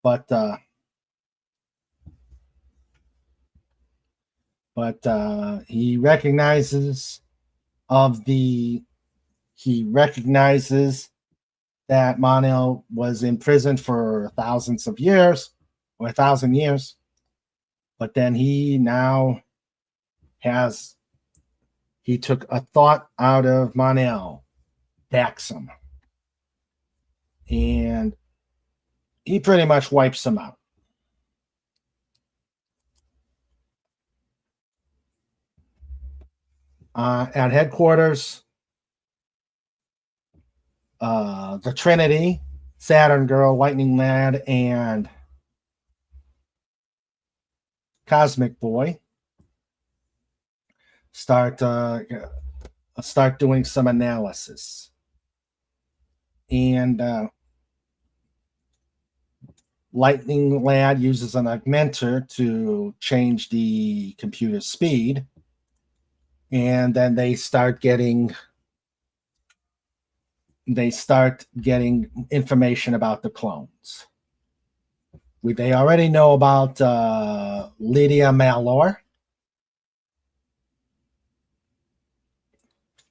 But he recognizes that Mon-El was imprisoned for thousands of years, or 1,000 years. But then he took a thought out of Mon-El, Daxum, and he pretty much wipes him out. At headquarters, the Trinity, Saturn Girl, Lightning Lad, and Cosmic Boy start doing some analysis. And Lightning Lad uses an augmenter to change the computer speed. And then they start getting information about the clones. They already know about Lydia Malor.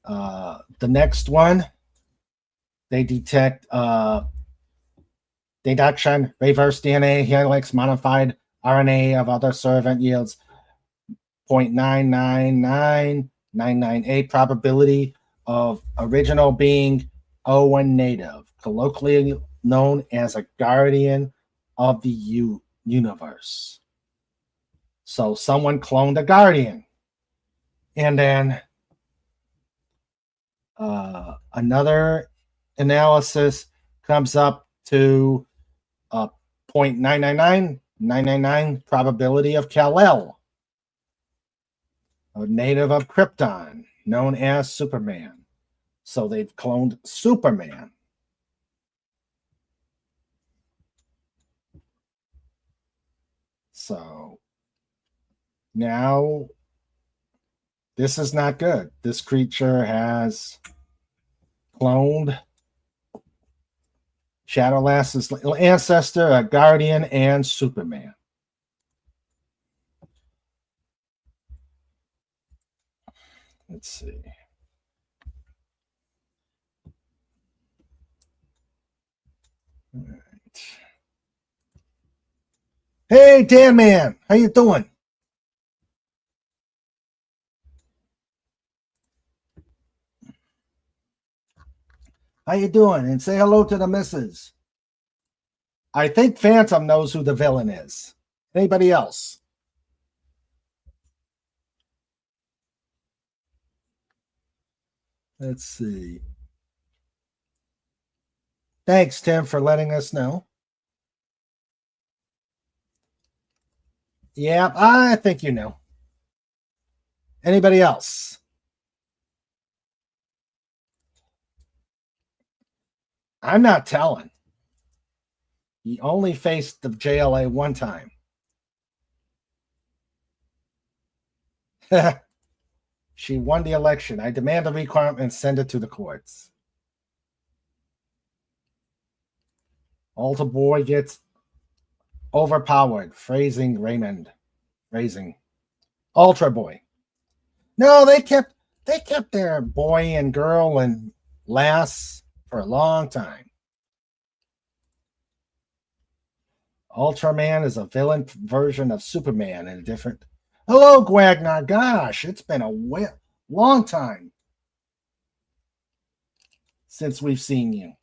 The next one, they detect deduction, reverse DNA, helix, modified RNA of other servant yields 0.999998 probability of original being Owen native, colloquially known as a guardian of the universe. So someone cloned a guardian. And then another analysis comes up to 0.999999 probability of Kal-El, a native of Krypton, known as Superman. So they've cloned Superman. So now this is not good. This creature has cloned Shadow Lass's ancestor, a guardian, and Superman. Let's see. All right. Hey, Dan Man, how you doing? How you doing? And say hello to the missus. I think Phantom knows who the villain is. Anybody else? Let's see. Thanks, Tim, for letting us know. Yeah, I think you know. Anybody else? I'm not telling. He only faced the JLA one time. She won the election. I demand a recount and send it to the courts. Altar Boy gets overpowered. Phrasing Raymond. Phrasing. Ultra Boy. No, they kept their boy and girl and lass for a long time. Ultraman is a villain version of Superman in a different. Hello, Gwagnar. Gosh, it's been a long time since we've seen you.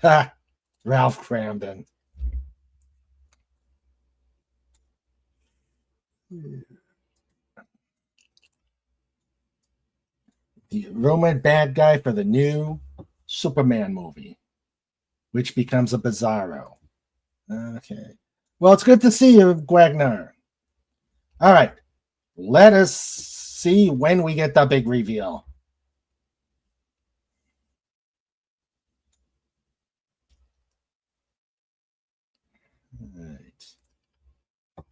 Ha! Ralph Cramden. The rumored bad guy for the new Superman movie, which becomes a Bizarro. Okay. Well, it's good to see you, Gwagnar. All right. Let us see when we get the big reveal. All right.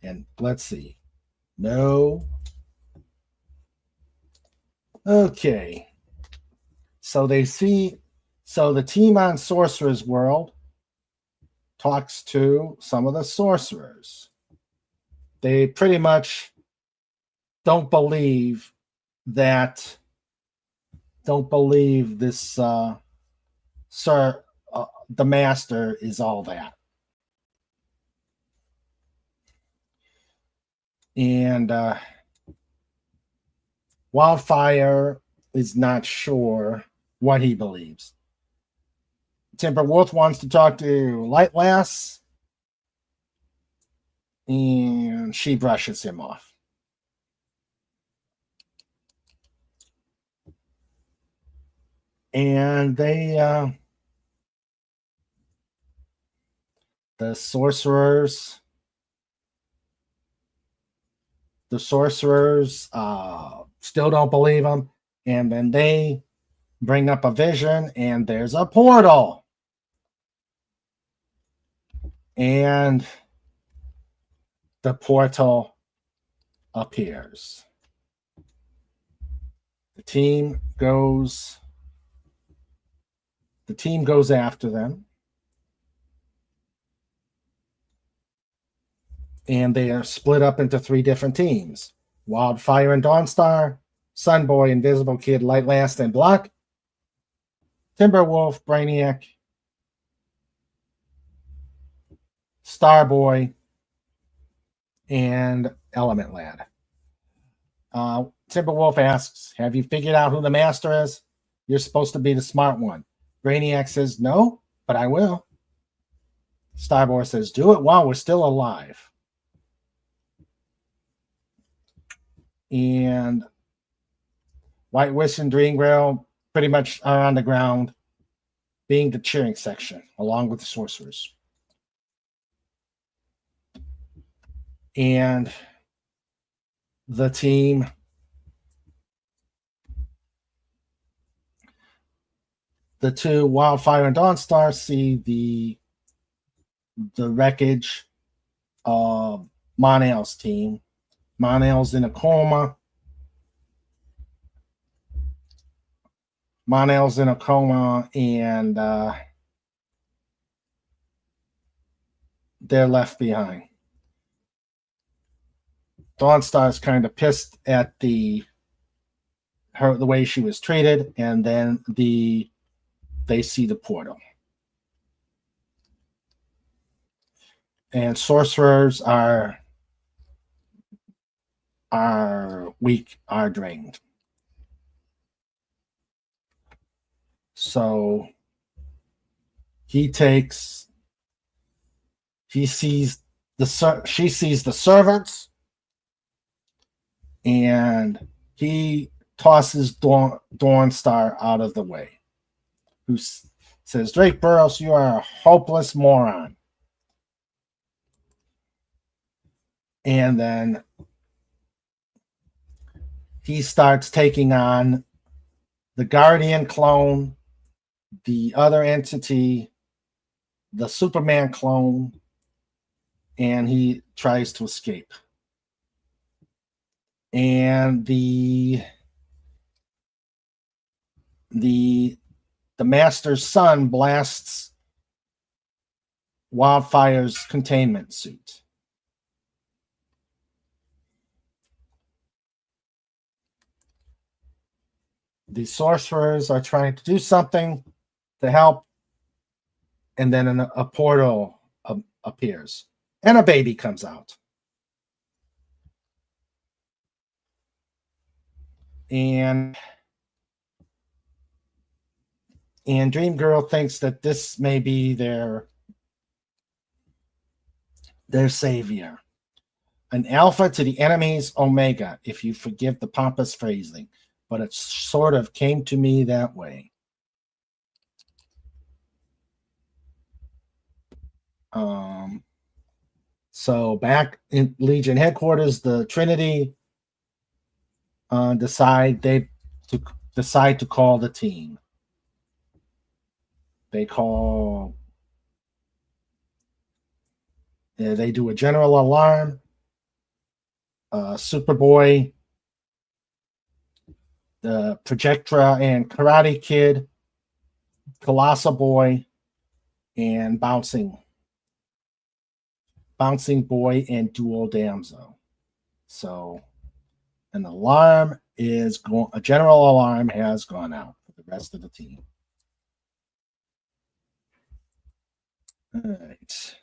And let's see. No. Okay. So they see. So the team on Sorcerer's World talks to some of the sorcerers. They pretty much don't believe this sir, the master is all that. And Wildfire is not sure what he believes. Timberwolf wants to talk to Light Lass, and she brushes him off. And the sorcerers still don't believe him, and then they bring up a vision, and there's a portal, and the portal appears. The team goes after them, and they are split up into 3 different teams: Wildfire and Dawnstar, Sunboy, Invisible Kid, Light Last, and Block, Timberwolf, Brainiac, Starboy, and Element Lad. Timberwolf asks, have you figured out who the master is? You're supposed to be the smart one. Brainiac says, no, but I will. Starboy says, do it while we're still alive. And White Wish and Dreamgirl pretty much are on the ground, being the cheering section, along with the sorcerers. And the team the 2, Wildfire and Dawnstar, see the wreckage of Monel's team. Monel's in a coma. And they're left behind. Dawnstar's kind of pissed at the way she was treated, and then the they see the portal. And sorcerers are weak, are drained. So she sees the servants, and he tosses Dawnstar out of the way, who says, Drake Burroughs, you are a hopeless moron. And then he starts taking on the Guardian clone, the other entity, the Superman clone, and he tries to escape. And the Master's son blasts Wildfire's containment suit. The sorcerers are trying to do something to help, and then a portal appears, and a baby comes out. And Dream Girl thinks that this may be their savior. An alpha to the enemy's omega, if you forgive the pompous phrasing. But it sort of came to me that way. So back in Legion headquarters, the Trinity decide to call the team. They do a general alarm. Superboy, the Projectra and Karate Kid, Colossal Boy, and Bouncing Boy and Dual Damsel. So a general alarm has gone out for the rest of the team. All right.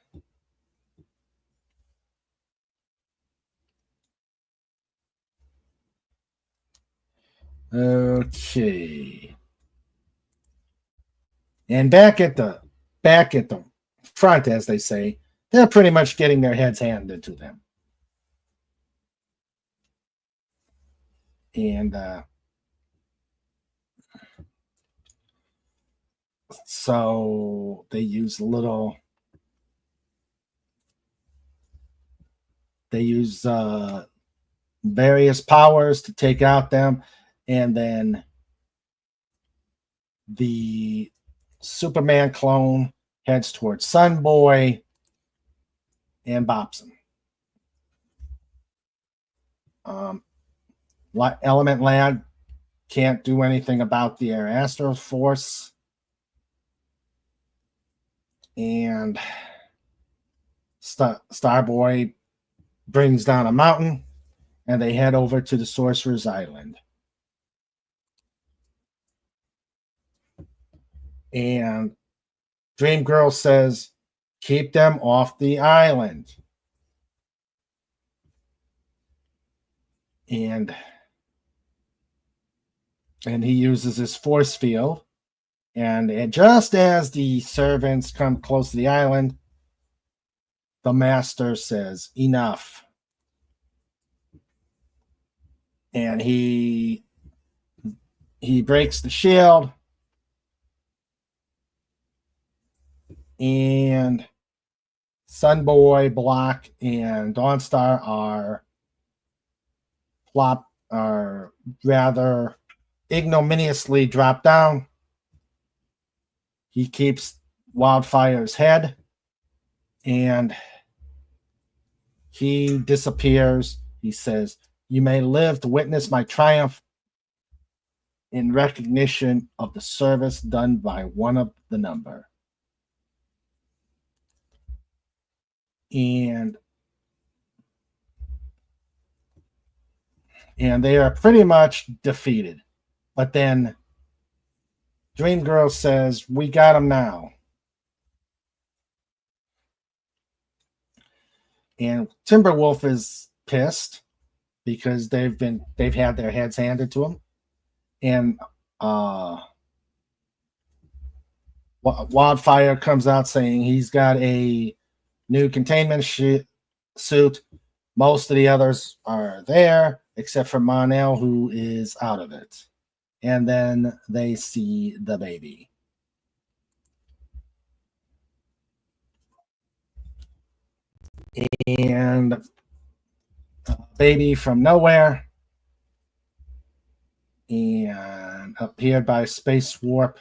Okay. And back at the front, as they say, they're pretty much getting their heads handed to them. And so they use various powers to take out them, and then the Superman clone heads towards Sunboy and bops him. Element Lad can't do anything about the Air Astro Force, and Starboy brings down a mountain, and they head over to the Sorcerer's Island. And Dream Girl says, keep them off the island. And he uses his force field. And just as the servants come close to the island, the Master says, enough. And he breaks the shield. And Sunboy, Block, and Dawnstar are rather ignominiously dropped down. He keeps Wildfire's head, and he disappears. He says, you may live to witness my triumph in recognition of the service done by one of the number. And they are pretty much defeated. But then Dream Girl says, "We got him now." And Timberwolf is pissed because they've had their heads handed to them. And Wildfire comes out saying he's got a new containment suit. Most of the others are there, except for Monel, who is out of it. And then they see the baby. And baby from nowhere and appeared by space warp.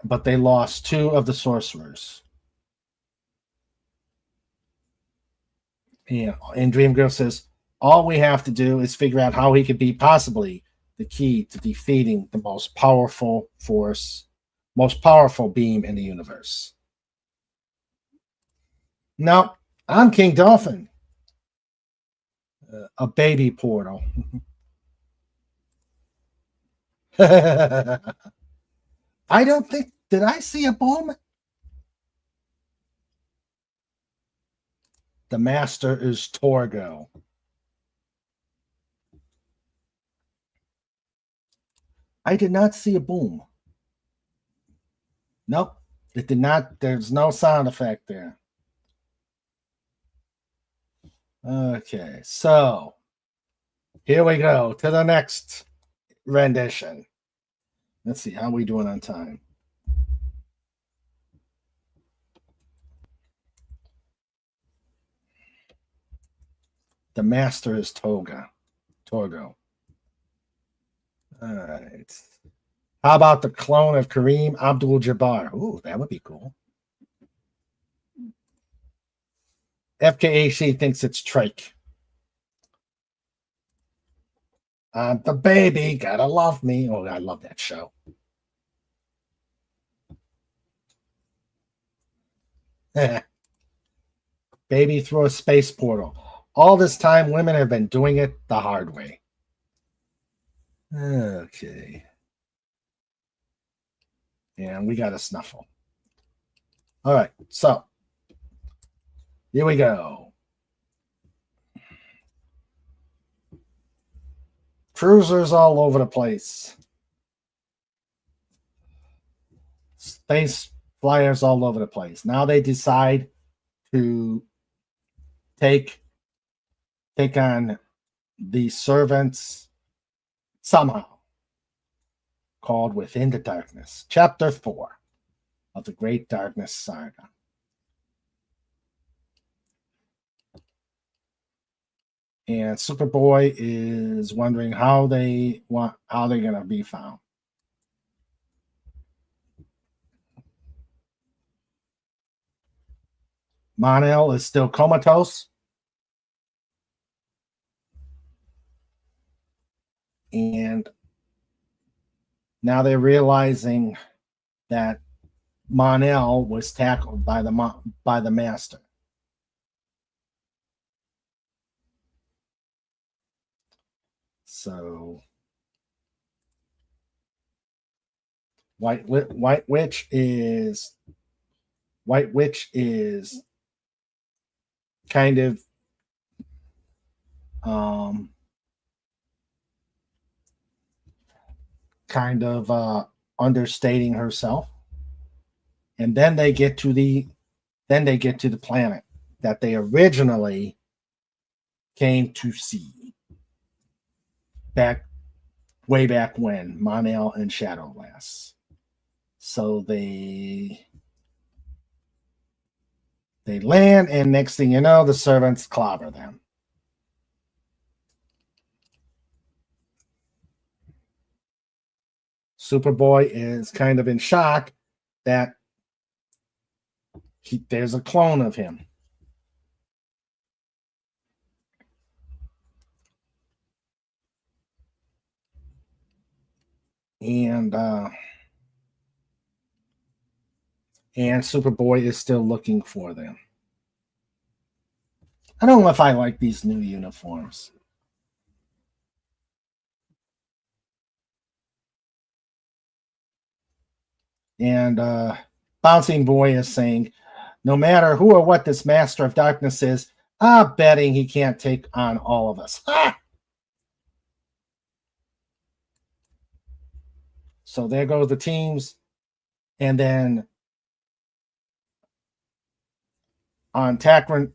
But they lost 2 of the sorcerers. And Dream Girl says, all we have to do is figure out how he could be possibly the key to defeating the most powerful beam in the universe. No, I'm King Dolphin. A baby portal. I don't think, did I see a bomb? The master is Torgo. I did not see a boom. Nope, it did not. There's no sound effect there. Okay, so here we go to the next rendition. Let's see, how are we doing on time? The master is Torgo. All right. How about the clone of Kareem Abdul-Jabbar? Ooh, that would be cool. FKAC thinks it's Trike. The baby, gotta love me. Oh, I love that show. Baby through a space portal. All this time, women have been doing it the hard way. Okay. And we got a snuffle. All right, so here we go. Cruisers all over the place. Space flyers all over the place. Now they decide to take on the servants somehow, called Within the Darkness, Chapter 4 of the Great Darkness Saga. And Superboy is wondering how they're gonna be found. Monel is still comatose. And now they're realizing that Monel was tackled by the master. So White Witch is kind of understating herself. And then they get to the planet that they originally came to see way back when, Monel and Shadowlass. So they land, and next thing you know, the servants clobber them. Superboy is kind of in shock that there's a clone of him. And Superboy is still looking for them. I don't know if I like these new uniforms. And Bouncing Boy is saying, no matter who or what this Master of Darkness is, I'm betting he can't take on all of us. Ah! So there go the teams. And then on Takran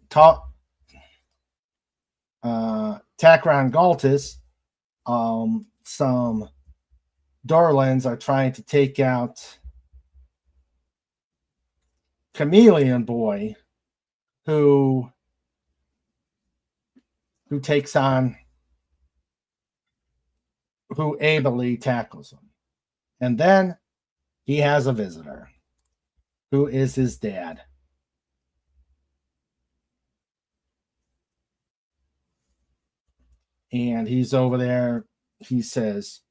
Galtis, some Dorlans are trying to take out Chameleon Boy, who takes on, who ably tackles him. And then he has a visitor, who is his dad. And he's over there. He says,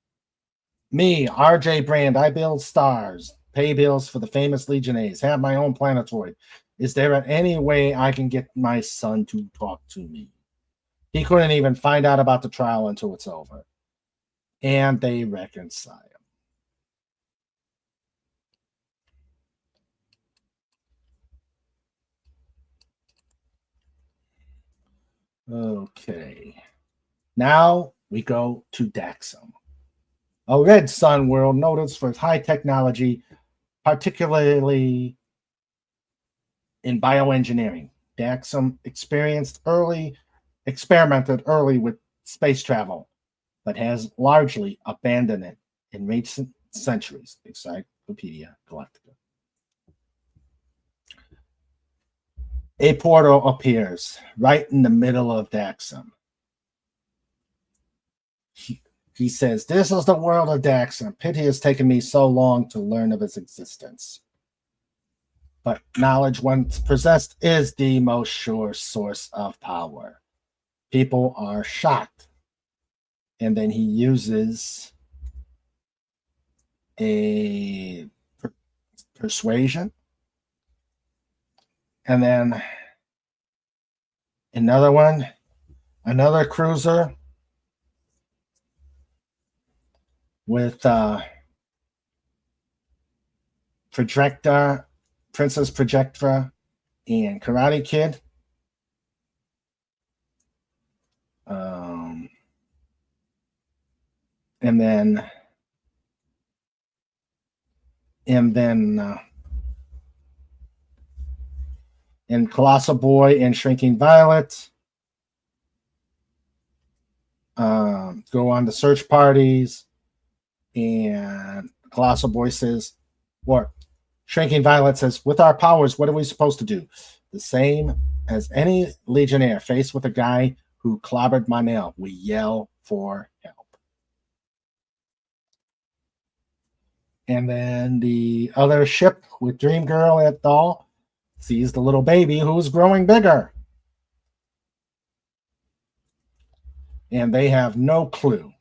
me, RJ Brand, I build stars, pay bills for the famous Legionnaires, have my own planetoid. Is there any way I can get my son to talk to me? He couldn't even find out about the trial until it's over. And they reconcile. Okay. Now we go to Daxam, a red sun world noted for its high technology, particularly in bioengineering. Daxam experimented early with space travel, but has largely abandoned it in recent centuries. Encyclopedia Galactica. A portal appears right in the middle of Daxam. He says, this is the world of Daxam. Pity has taken me so long to learn of its existence. But knowledge, once possessed, is the most sure source of power. People are shocked. And then he uses a persuasion. And then another cruiser with Princess Projectra, and Karate Kid. And Colossal Boy and Shrinking Violet go on the search parties, and Colossal Boy says, or Shrinking Violet says, with our powers, what are we supposed to do? The same as any Legionnaire faced with a guy who clobbered my nail. We yell for help. And then the other ship with Dream Girl et al. Sees the little baby who's growing bigger. And they have no clue.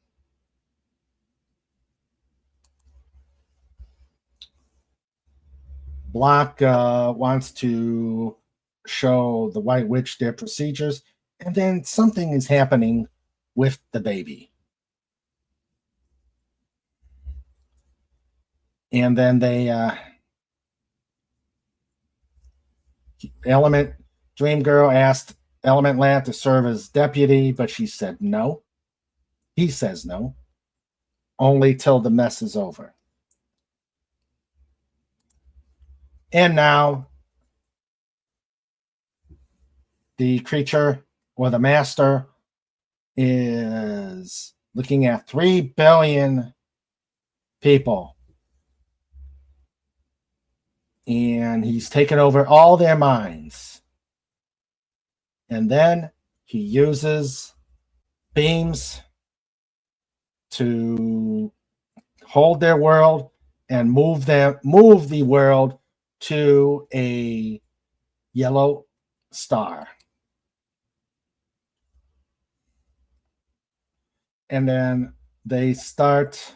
Block wants to show the White Witch their procedures, and then something is happening with the baby. And then they Dream Girl asked Element Lad to serve as deputy, but she said no. He says no. Only till the mess is over. And now the creature, or the master, is looking at 3 billion people. And he's taken over all their minds. And then he uses beams to hold their world and move the world to a yellow star. And then they start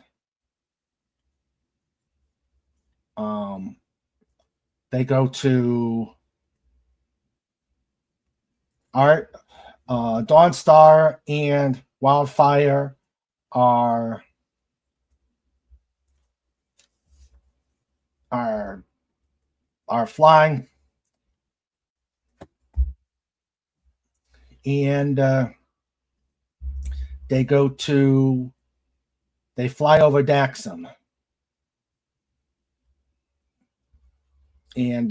they go to Art, Dawnstar and Wildfire are are flying, and they fly over Daxam, and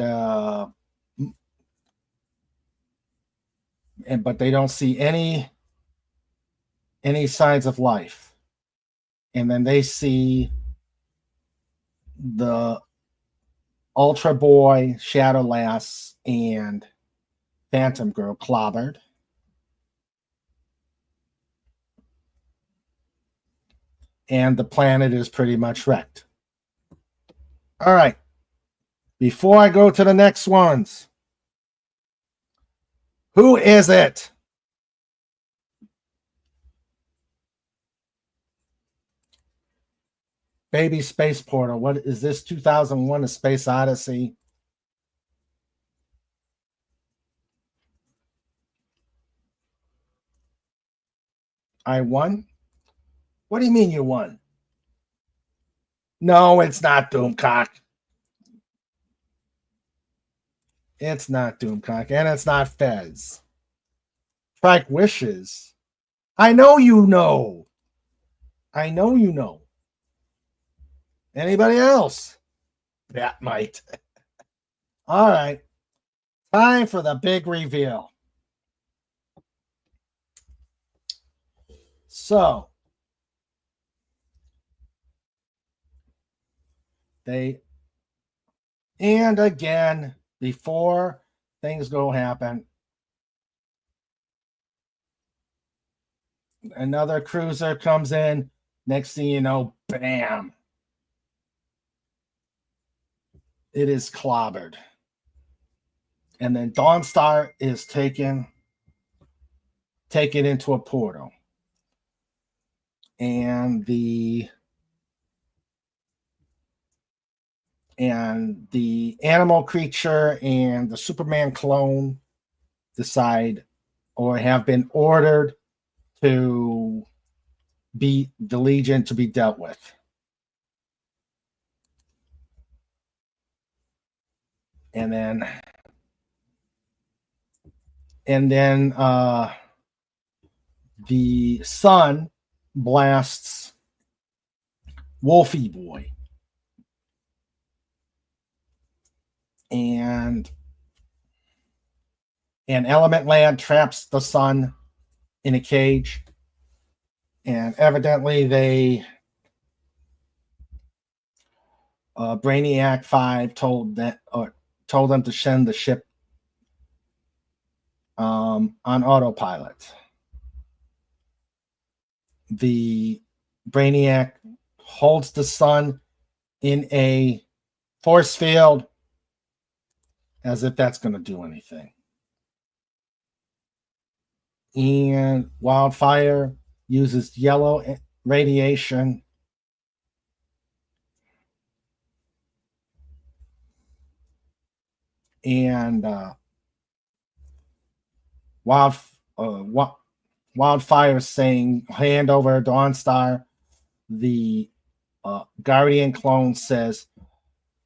but they don't see any signs of life. And then they see the Ultra Boy, Shadow Lass, and Phantom Girl clobbered. And the planet is pretty much wrecked. All right. Before I go to the next ones, who is it? Baby Space Portal. What is this? 2001: A Space Odyssey. I won? What do you mean you won? No, it's not Doomcock. It's not Doomcock, and it's not Fez. Strike Wishes. I know you know. I know you know. Anybody else? That might. All right. Time for the big reveal. So, and again, before things go happen, another cruiser comes in. Next thing you know, bam. It is clobbered. And then Dawnstar is taken into a portal. And the animal creature and the Superman clone decide, or have been ordered to be the Legion to be dealt with. And then the sun blasts Wolfie Boy. And Element Lad traps the sun in a cage. And evidently they Brainiac 5 told them to send the ship on autopilot. The Brainiac holds the sun in a force field as if that's going to do anything. And Wildfire uses yellow radiation and Wildfire saying, hand over Dawnstar. The Guardian clone says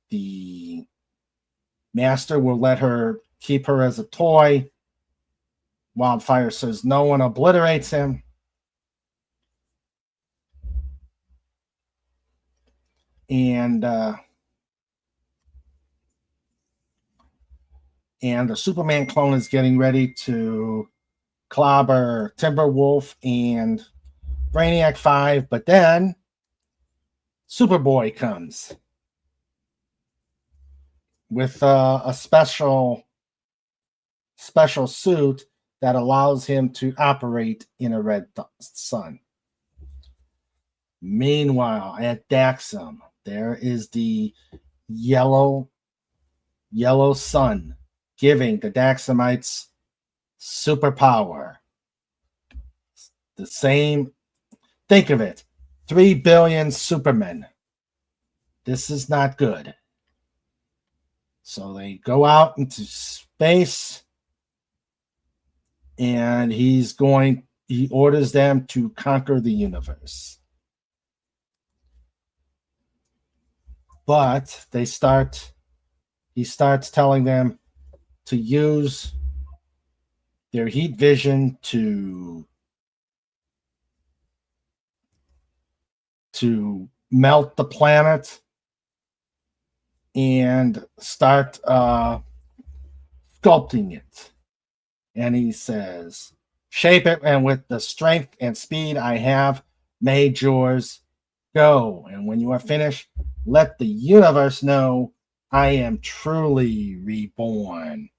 the Master will let her keep her as a toy. Wildfire says no one obliterates him. And the Superman clone is getting ready to clobber Timberwolf and Brainiac 5, but then Superboy comes with a special suit that allows him to operate in a red sun. Meanwhile, at Daxam, there is the yellow sun giving the Daxamites superpower. The same, think of it, 3 billion Supermen. This is not good. So they go out into space, and he orders them to conquer the universe. But he starts telling them to use their heat vision to melt the planet and start sculpting it. And he says, shape it, and with the strength and speed I have made yours, go. And when you are finished, let the universe know I am truly reborn.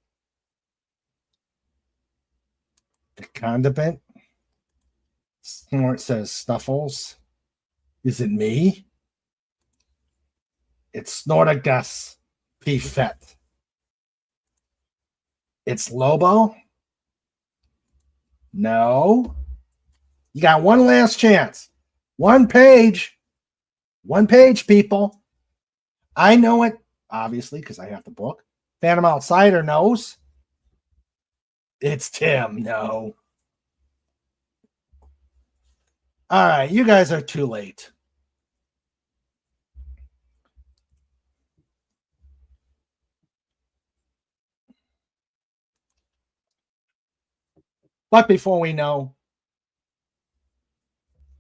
The condiment Snort says, Snuffles. Is it me? It's Snortagus Pfet. It's Lobo? No. You got one last chance. One page. One page, people. I know it, obviously, because I have the book. Phantom Outsider knows. It's Tim. No. All right, you guys are too late. But before we know,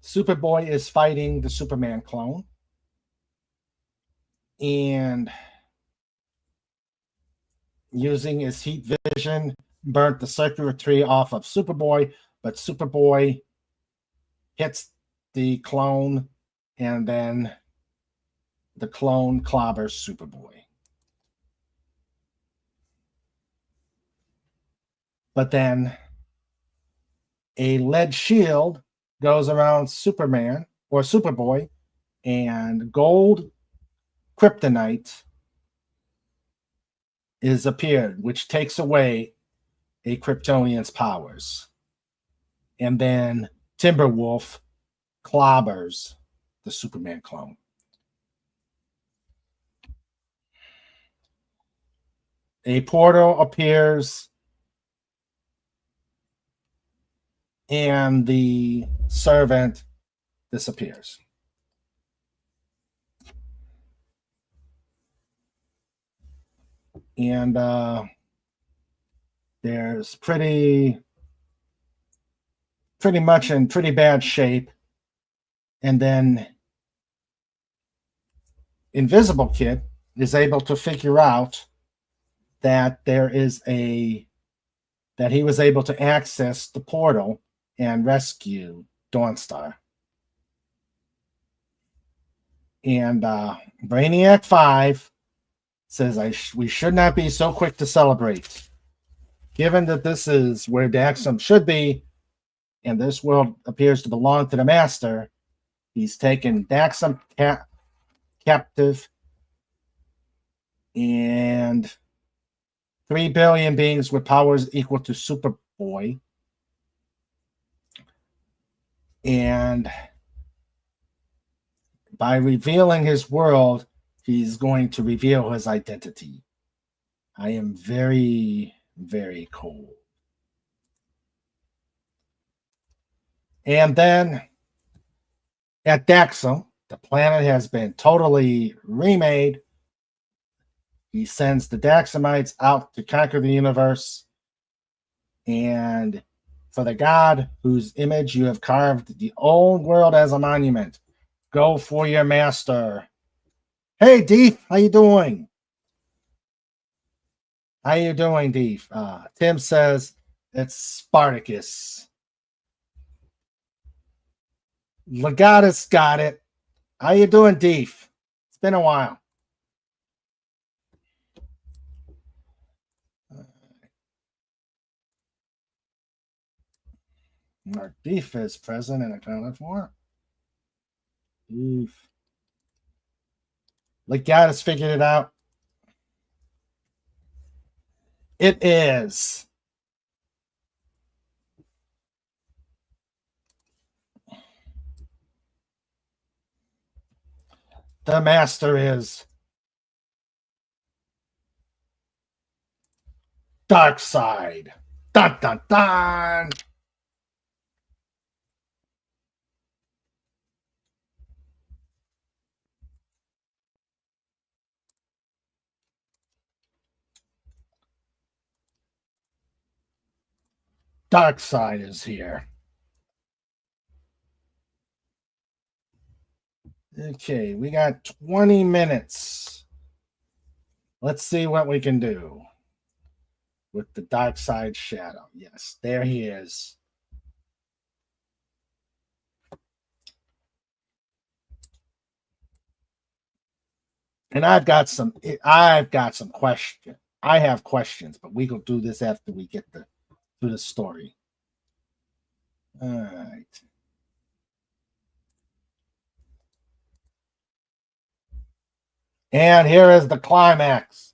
Superboy is fighting the Superman clone. And using his heat vision, burnt the circuitry off of Superboy, but Superboy hits the clone, and then the clone clobbers Superboy. But then a lead shield goes around Superman or Superboy, and gold kryptonite is appeared, which takes away a Kryptonian's powers. And then Timberwolf clobbers the Superman clone. A portal appears, and the servant disappears. And there's pretty much in pretty bad shape. And then Invisible Kid is able to figure out that that he was able to access the portal and rescue Dawnstar. And Brainiac 5 says, we should not be so quick to celebrate. Given that this is where Daxam should be, and this world appears to belong to the Master, he's taken Daxam captive, and 3 billion beings with powers equal to Superboy. And by revealing his world, he's going to reveal his identity. I am very, very cold. And then at Daxam, the planet has been totally remade. He sends the Daxamites out to conquer the universe. And for the god whose image you have carved the old world as a monument, go for your master. Hey, Deef, how you doing? How you doing, Deef? Tim says it's Spartacus. Legatus got it. How you doing, Deef? It's been a while. Mark Deef is present and accounted for. Deef. Legatus figured it out. It is. The master is Dark Side. Dun dun dun. Darkseid is here. Okay, we got 20 minutes. Let's see what we can do with the Darkseid shadow. Yes, there he is. And I've got some questions. I have questions, but we will do this after we get through the story. All right. And here is the climax.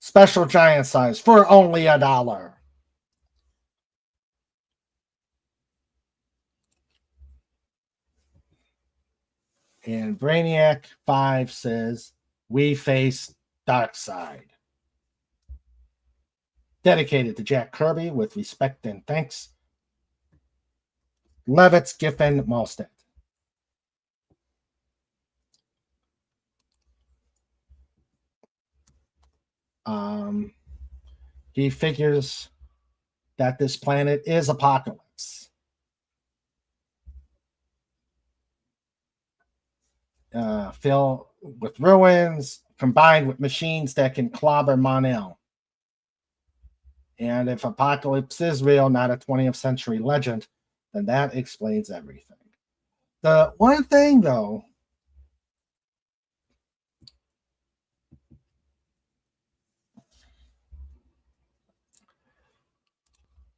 Special giant size for only $1. And Brainiac 5 says, "We face Darkseid." Dedicated to Jack Kirby with respect and thanks. Levitz, Giffen, Malstead. He figures that this planet is Apocalypse. Filled with ruins, combined with machines that can clobber Mon-El. And if Apocalypse is real, not a 20th century legend, then that explains everything. The one thing, though,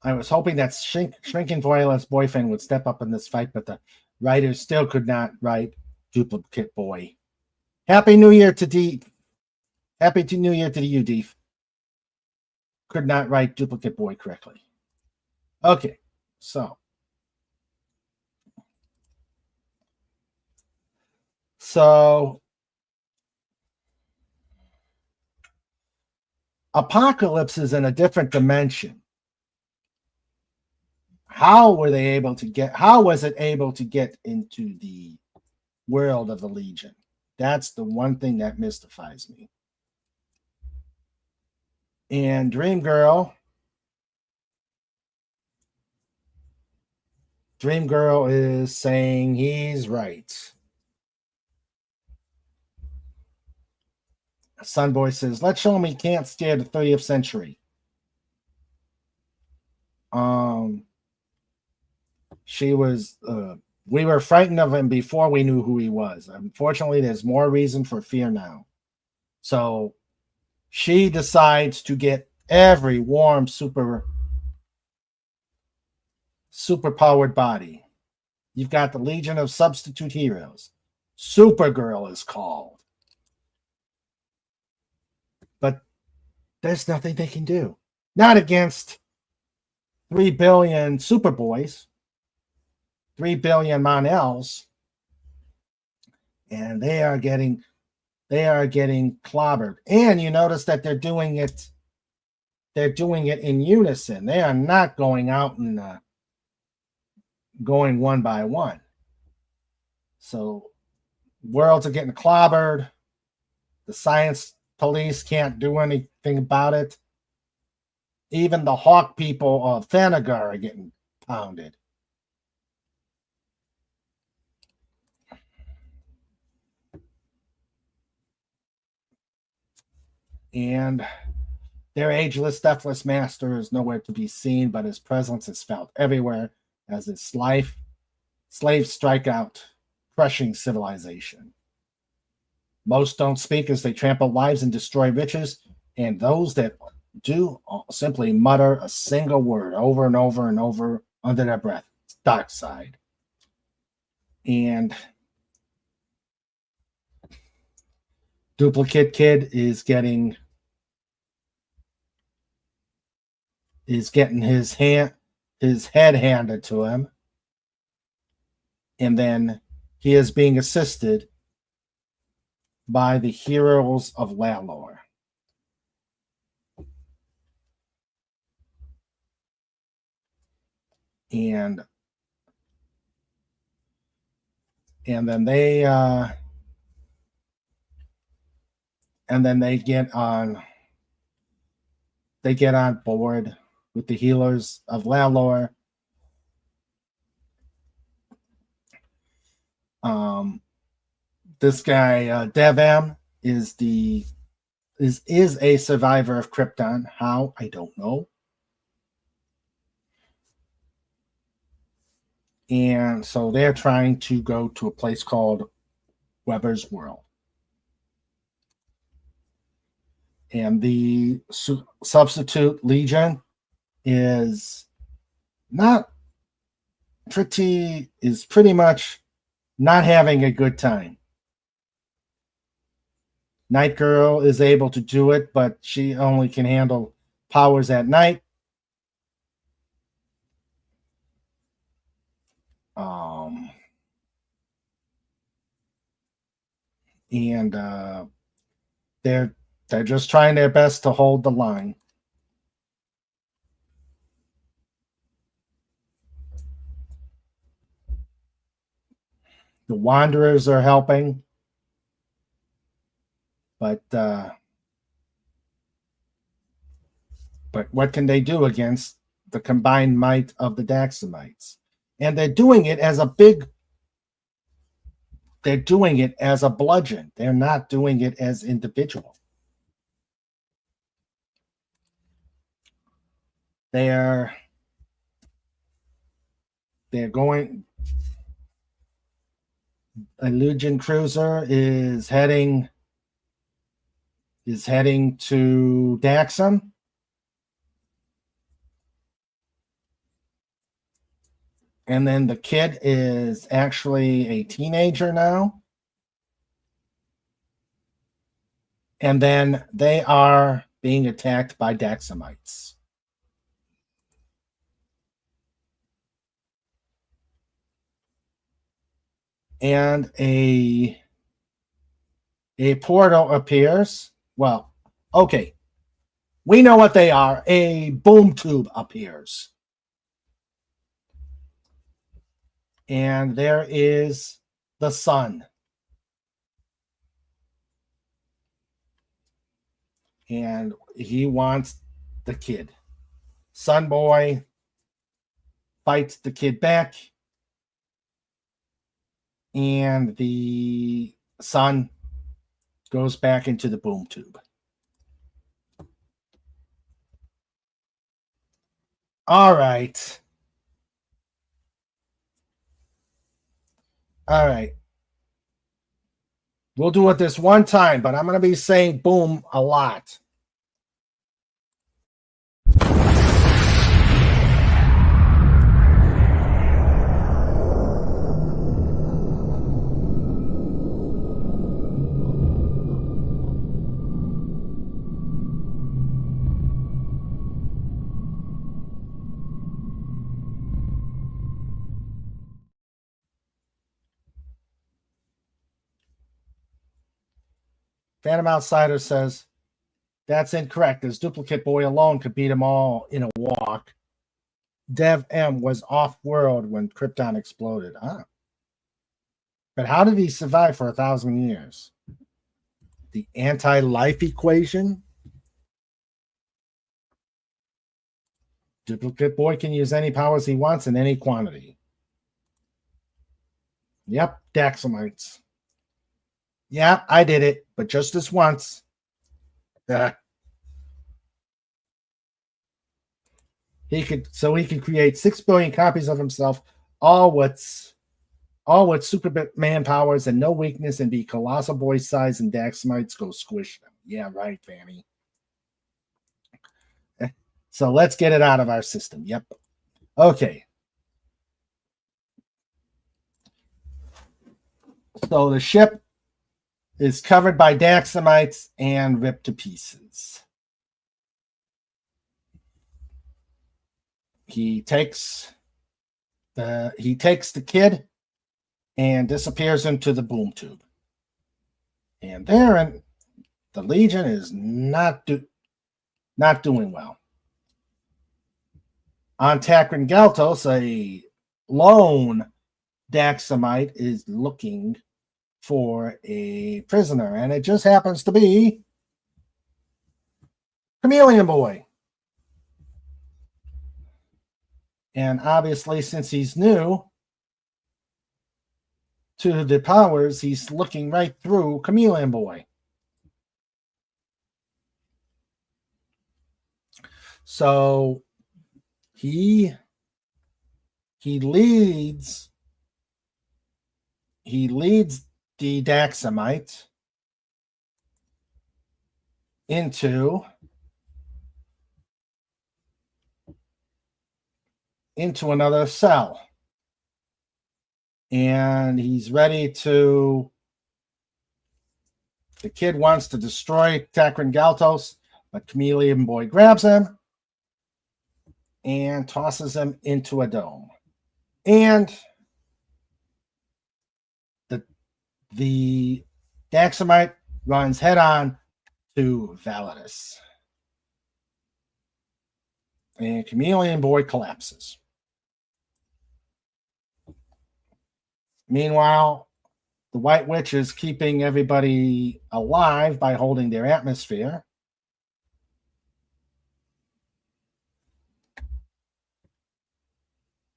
I was hoping that Shrinking Violet's boyfriend would step up in this fight, but the writers still could not write Duplicate Boy. Happy New Year to Deep. Happy New Year to you, Deep. Could not write Duplicate Boy correctly. Okay, so Apocalypse is in a different dimension. How was it able to get into the world of the Legion? That's the one thing that mystifies me. And Dream Girl is saying he's right. Sunboy says, "Let's show him he can't scare the 30th century." We were frightened of him before we knew who he was. Unfortunately, there's more reason for fear now. So she decides to get every warm, super powered body. You've got the Legion of Substitute Heroes. Supergirl is called. But there's nothing they can do. Not against 3 billion Superboys, 3 billion Mon-Els, and they are getting clobbered. And you notice that they're doing it in unison. They are not going out and going one by one. So worlds are getting clobbered. The science police can't do anything about it. Even the Hawk people of Thanagar are getting pounded. And their ageless, deathless master is nowhere to be seen, but his presence is felt everywhere as his slaves strike out, crushing civilization. Most don't speak as they trample lives and destroy riches, and those that do simply mutter a single word over and over and over under their breath. It's Darkseid. And Duplicate Kid is getting his head handed to him, and then he is being assisted by the heroes of Lalor. And then they get on board with the healers of Lalor. This guy Devam is a survivor of Krypton. How? I don't know. And so they're trying to go to a place called Weber's World. And the substitute Legion is pretty much not having a good time. Night Girl is able to do it, but she only can handle powers at night. And they're just trying their best to hold the line. The Wanderers are helping, but what can they do against the combined might of the Daxamites? And they're doing it as a bludgeon. They're not doing it as individual. They're going. A Legion cruiser is heading to Daxam. And then the kid is actually a teenager now. And then they are being attacked by Daxamites. And a portal appears. Well, okay. We know what they are. A boom tube appears. And there is the sun. And he wants the kid. Sun Boy fights the kid back. And the sun goes back into the boom tube. All right. All right. We'll do it this one time, but I'm going to be saying boom a lot. Phantom Outsider says, that's incorrect. This duplicate boy alone could beat them all in a walk. Dev M was off-world when Krypton exploded. But how did he survive for 1,000 years? The anti-life equation? Duplicate boy can use any powers he wants in any quantity. Yep, Daxamites. Yeah, I did it, but just this once. He could create 6 billion copies of himself, all with Superman powers and no weakness, and be colossal boy size, and Daxamites go squish them. Yeah, right, Fanny. So let's get it out of our system. Yep. Okay. So the ship is covered by Daxamites and ripped to pieces. He takes the kid and disappears into the boom tube. And the Legion is not doing well. On Takran Galtos, a lone Daxamite is looking for a prisoner, and it just happens to be Chameleon Boy. And obviously, since he's new to the powers, he's looking right through Chameleon Boy. So he leads the Daxamite into another cell. And he's ready to. The kid wants to destroy Takran Galtos, but Chameleon Boy grabs him and tosses him into a dome. And the Daxamite runs head on to Validus. And Chameleon Boy collapses. Meanwhile, the White Witch is keeping everybody alive by holding their atmosphere.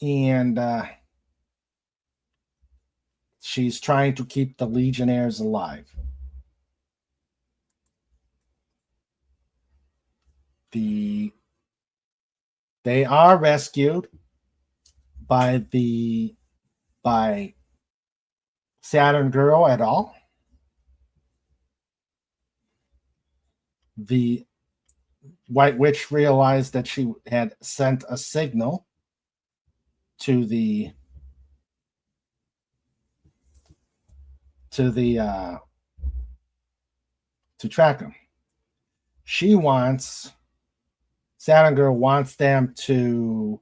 And she's trying to keep the Legionnaires alive. They are rescued by Saturn Girl et al. The White Witch realized that she had sent a signal to track them. Saturn Girl wants them to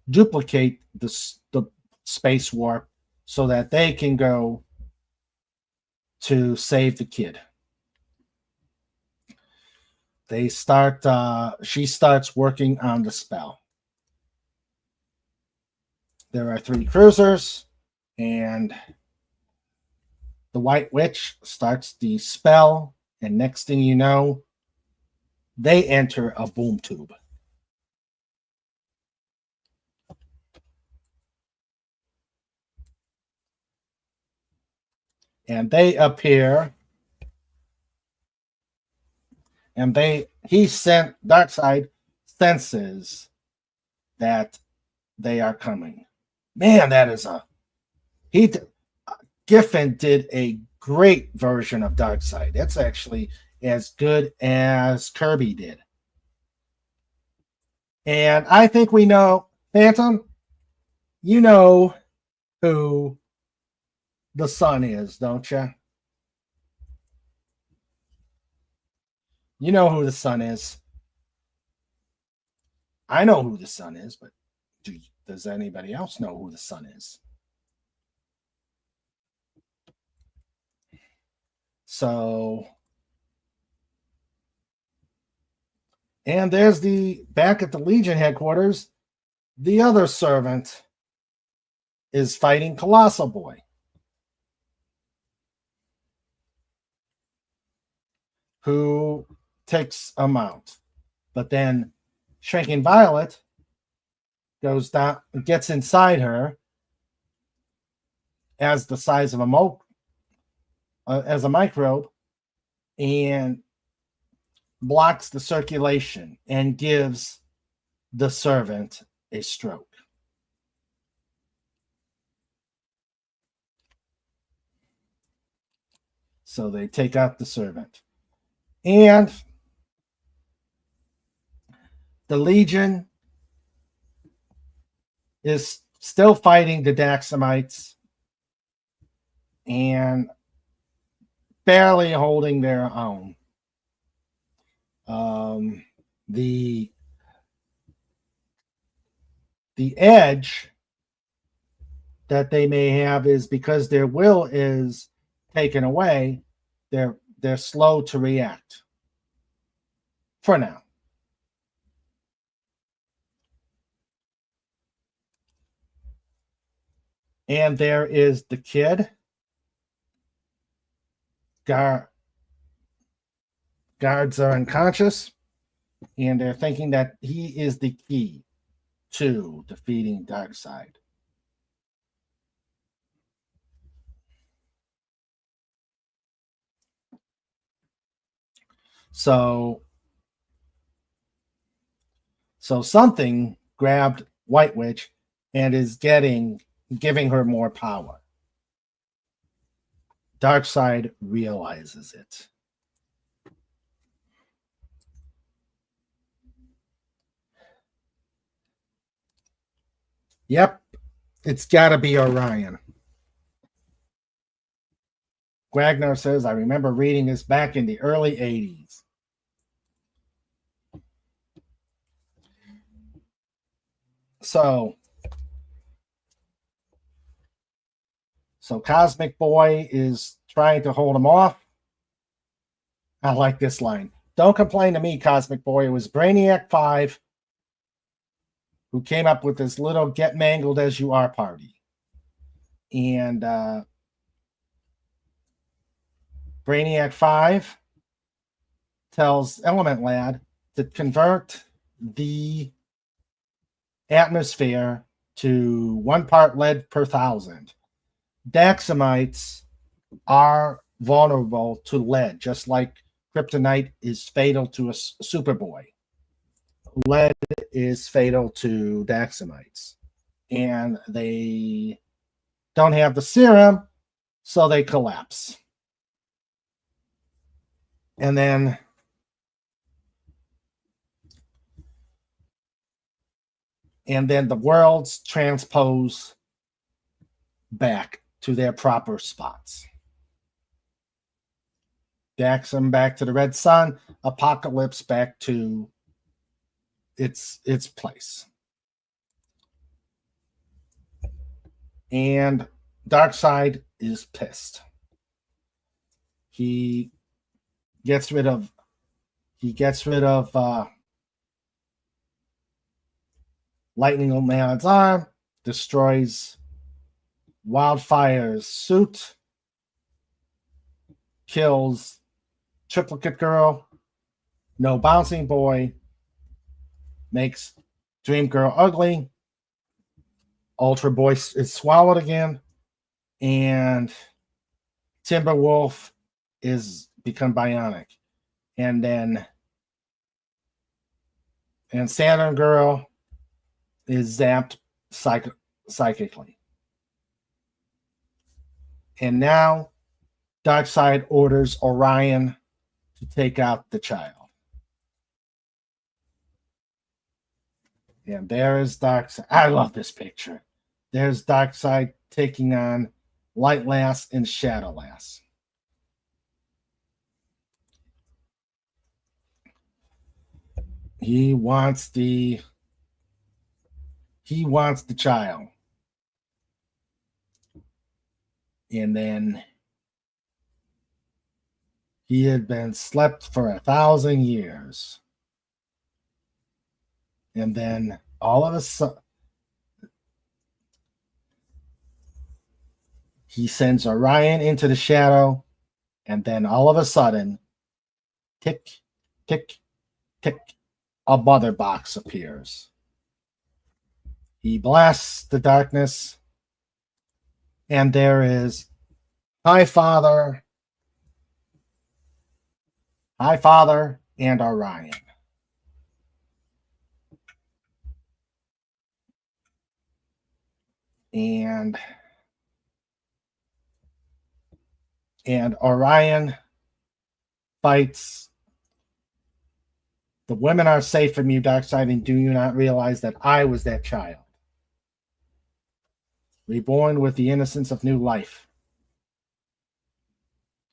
duplicate the space warp so that they can go to save the kid. She starts working on the spell. There are 3 cruisers, and the White Witch starts the spell, and next thing you know, they enter a boom tube. And they appear, and Darkseid senses that they are coming. Man, Giffen did a great version of Darkseid. It's actually as good as Kirby did. And I think we know, Phantom, you know who the Sun is, don't you? You know who the Sun is. I know who the Sun is, but does anybody else know who the Sun is? So, and there's back at the Legion headquarters, the other servant is fighting Colossal Boy, who takes him out. But then Shrinking Violet goes down, gets inside her as the size of as a microbe, and blocks the circulation and gives the servant a stroke. So they take out the servant. And the Legion is still fighting the Daxamites and barely holding their own. The edge that they may have is because their will is taken away, they're slow to react for now. And there is the kid. Guards are unconscious, and they're thinking that he is the key to defeating Darkseid. So something grabbed White Witch and is giving her more power. Darkseid realizes it. Yep, it's got to be Orion. Wagner says, I remember reading this back in the early 80s. So Cosmic Boy is trying to hold him off. I like this line. Don't complain to me, Cosmic Boy. It was Brainiac 5 who came up with this little get mangled as you are party. And Brainiac 5 tells Element Lad to convert the atmosphere to 1 part lead per 1,000. Daxamites are vulnerable to lead, just like kryptonite is fatal to a Superboy. Lead is fatal to Daxamites. And they don't have the serum, so they collapse. And then the worlds transpose back to their proper spots. Daxam back to the Red Sun, Apocalypse back to its place. And Darkseid is pissed. He gets rid of Lightning Man's arm, destroys Wildfire's suit, kills Triplicate Girl, No Bouncing Boy, makes Dream Girl ugly, Ultra Boy is swallowed again, and Timberwolf is become bionic. And then Saturn Girl is zapped psychically. And now Darkseid orders Orion to take out the child. And there is Darkseid. I love this picture. There's Darkseid taking on Light Lass and Shadow Lass. He wants the child. And then he had been slept for 1,000 years. And then all of a sudden, he sends Orion into the shadow. And then all of a sudden, tick, tick, tick, a mother box appears. He blasts the darkness. And there is High Father, and Orion. And Orion fights. The women are safe from you, Darkseid, and do you not realize that I was that child? Reborn with the innocence of new life.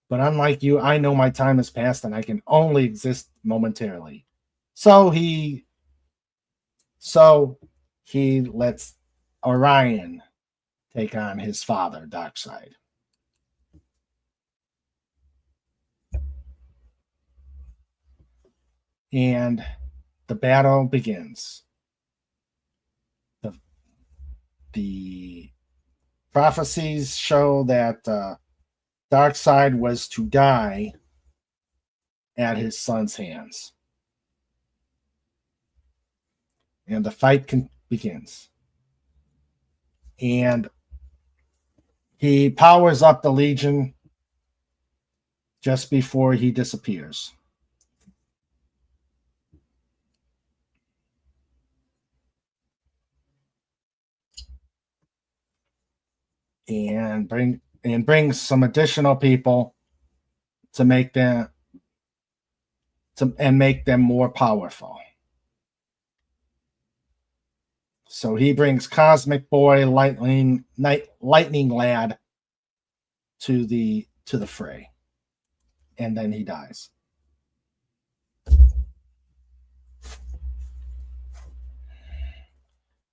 But unlike you, I know my time has passed and I can only exist momentarily. So he lets Orion take on his father, Darkseid. And the battle begins. The prophecies show that Darkseid was to die at his son's hands. And the fight begins. And he powers up the Legion just before he disappears. And brings some additional people to make them more powerful. So he brings Cosmic Boy, Lightning Lad to the fray, and then he dies.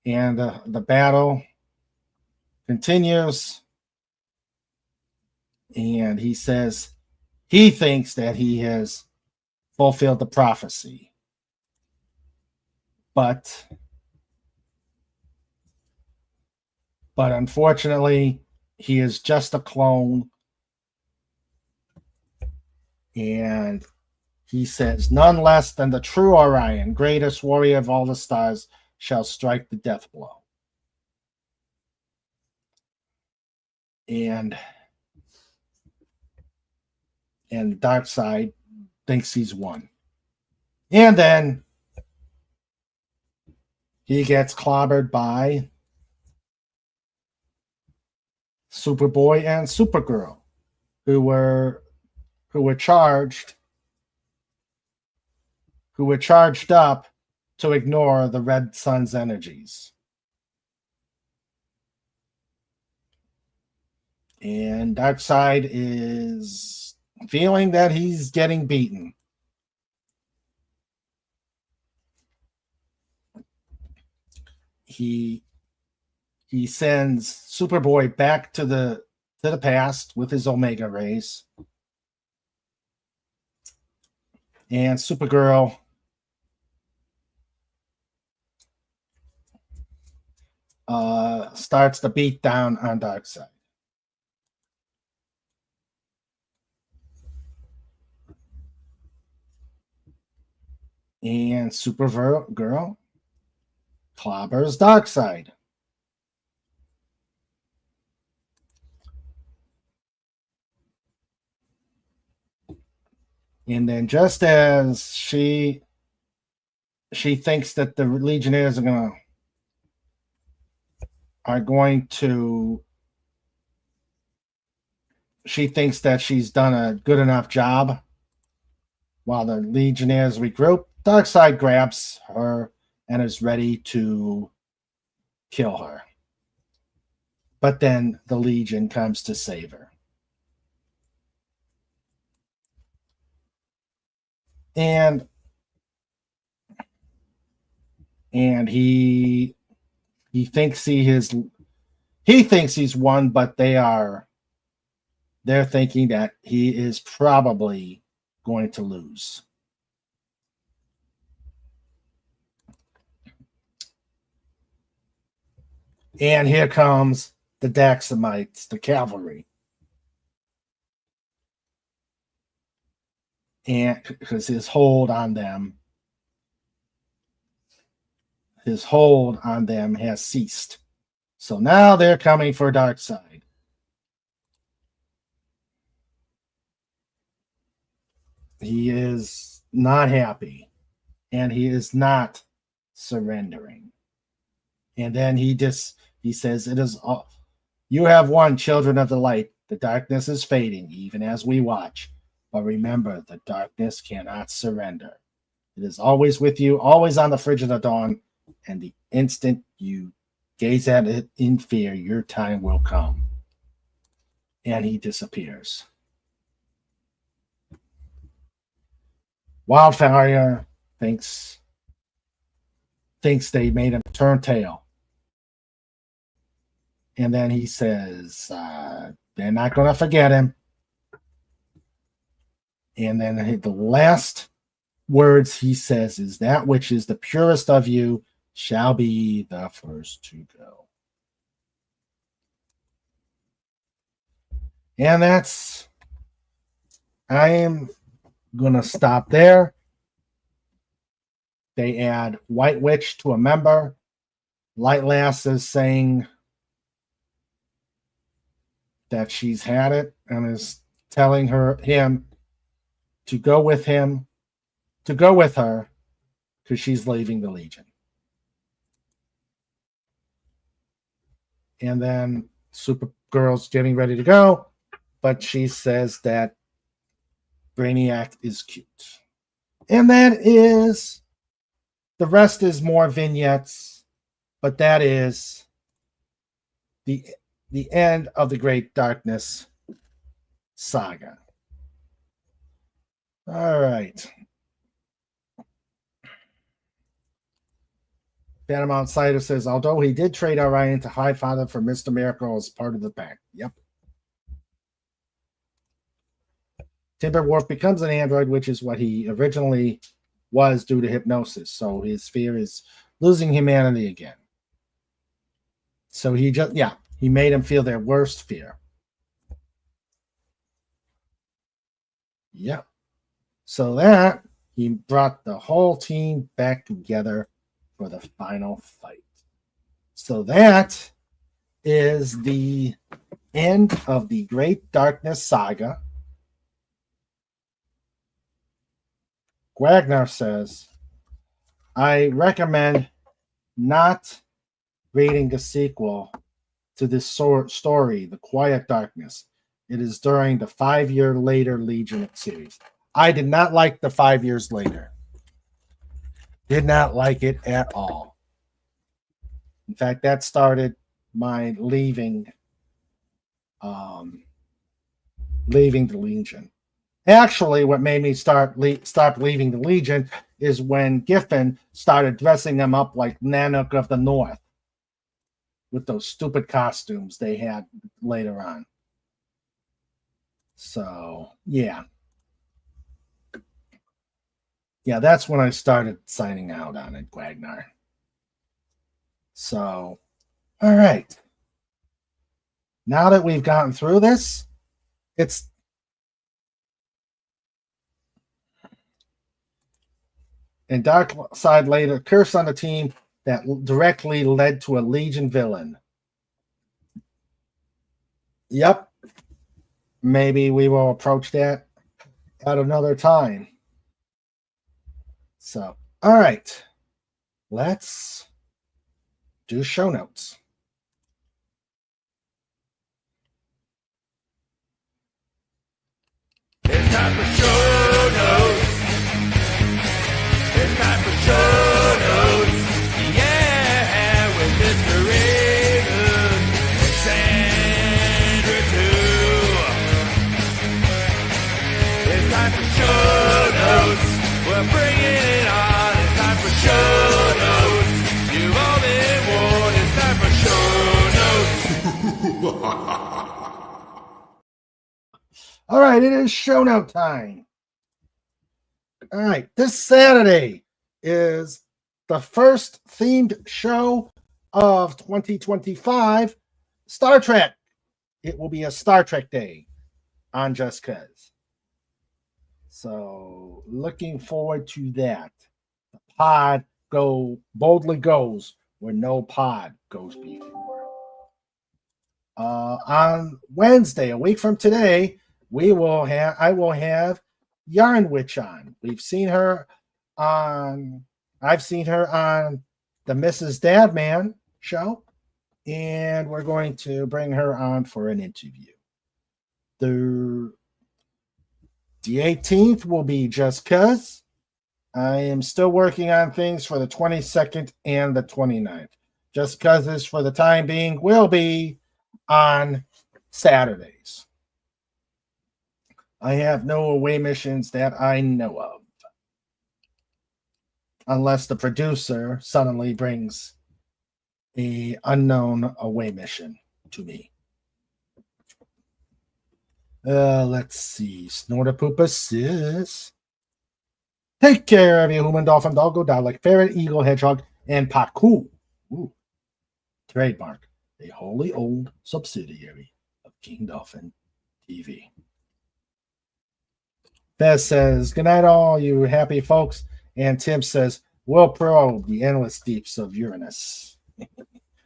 And the battle continues, and he says he thinks that he has fulfilled the prophecy, but unfortunately he is just a clone. And he says, none less than the true Orion, greatest warrior of all the stars, shall strike the death blow. And Darkseid thinks he's won. And then he gets clobbered by Superboy and Supergirl, who were charged up to ignore the Red Sun's energies. And Darkseid is feeling that he's getting beaten. He sends Superboy back to the past with his Omega rays. And Supergirl starts the beat down on Darkseid. And Supergirl clobbers Darkseid. And then just as she thinks that the Legionnaires are going to she thinks that she's done a good enough job while the Legionnaires regroup, Darkseid grabs her and is ready to kill her. But then the Legion comes to save her. And he thinks he's won, but they're thinking that he is probably going to lose. And here comes the Daxamites, the cavalry. And because his hold on them has ceased. So now they're coming for Darkseid. He is not happy, and he is not surrendering. And then he says, "It is all. You have won, children of the light. The darkness is fading, even as we watch. But remember, the darkness cannot surrender. It is always with you, always on the fridge of the dawn. And the instant you gaze at it in fear, your time will come." And he disappears. Wildfire thinks they made him turn tail. And then he says, they're not going to forget him. And then the last words he says is, "That which is the purest of you shall be the first to go." And I am going to stop there. They add White Witch to a member. Light Lass is saying that she's had it and is telling him to go with her because she's leaving the Legion. And then Supergirl's getting ready to go, but she says that Brainiac is cute. And that is, the rest is more vignettes, but that is the end of the Great Darkness saga. All right. Panama Insider says, although he did trade Orion to Highfather for Mr. Miracle as part of the pack. Yep. Timberwolf becomes an android, which is what he originally was due to hypnosis. So his fear is losing humanity again. So he made him feel their worst fear. Yep. So that he brought the whole team back together for the final fight. So that is the end of the Great Darkness saga. Wagner says, I recommend not reading the sequel to this story, The Quiet Darkness. It is during the 5 year later Legion series. I did not like the 5 years later. Did not like it at all. In fact, that started my leaving the Legion. Actually, what made me stop leaving the Legion is when Giffen started dressing them up like Nanook of the North with those stupid costumes they had later on. So, yeah. Yeah, that's when I started signing out on it, Wagner. So, all right. Now that we've gotten through this, it's and Dark Side later curse on the team that directly led to a Legion villain. Yep. Maybe we will approach that at another time. So, all right. Let's do show notes. It's time for show notes. It's time for show notes. Yeah, with Mr. Reagan and Sandra too. It's time for show notes. We're bringing it on. It's time for show notes. You've all been warned. It's time for show notes. All right, it is show note time. All right, this Saturday is the first themed show of 2025, Star Trek. It will be a Star Trek day on Just Cuz. So, looking forward to that. The pod boldly goes where no pod goes before. On Wednesday, a week from today, I will have Yarn Witch on. I've seen her on the Mrs. Dadman show, and we're going to bring her on for an interview. The 18th will be Just Cuz. I am still working on things for the 22nd and the 29th. Just Cuz for the time being will be on Saturdays. I have no away missions that I know of. Unless the producer suddenly brings an unknown away mission to me. Let's see. Snortapoopa says, take care of your human, dolphin, doggo, Dalek, ferret, eagle, hedgehog, and Paku. Ooh. Trademark. A wholly owned subsidiary of King Dolphin TV. Beth says, good night, all you happy folks. And Tim says, We'll probe the endless deeps of Uranus.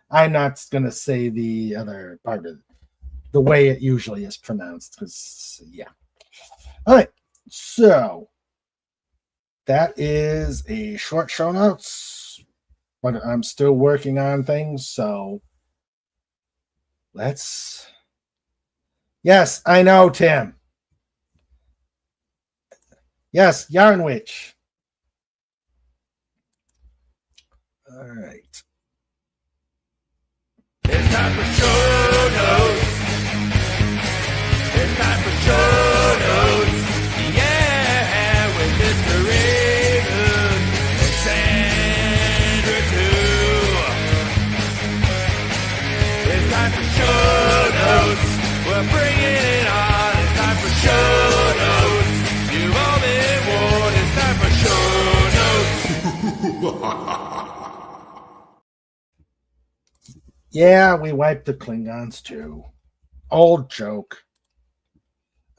I'm not going to say the other part of it, the way it usually is pronounced, because, yeah. All right, so that is a short show notes, but I'm still working on things, so let's... Yes, I know, Tim. Yes, Yarn Witch. All right. It's time for show notes. It's time for show notes. Yeah, with Mr. Raven and Sandra too. It's time for show notes. We're bringing it on. It's time for show notes. You've all been warned. It's time for show notes. Yeah, we wiped the Klingons too. Old joke.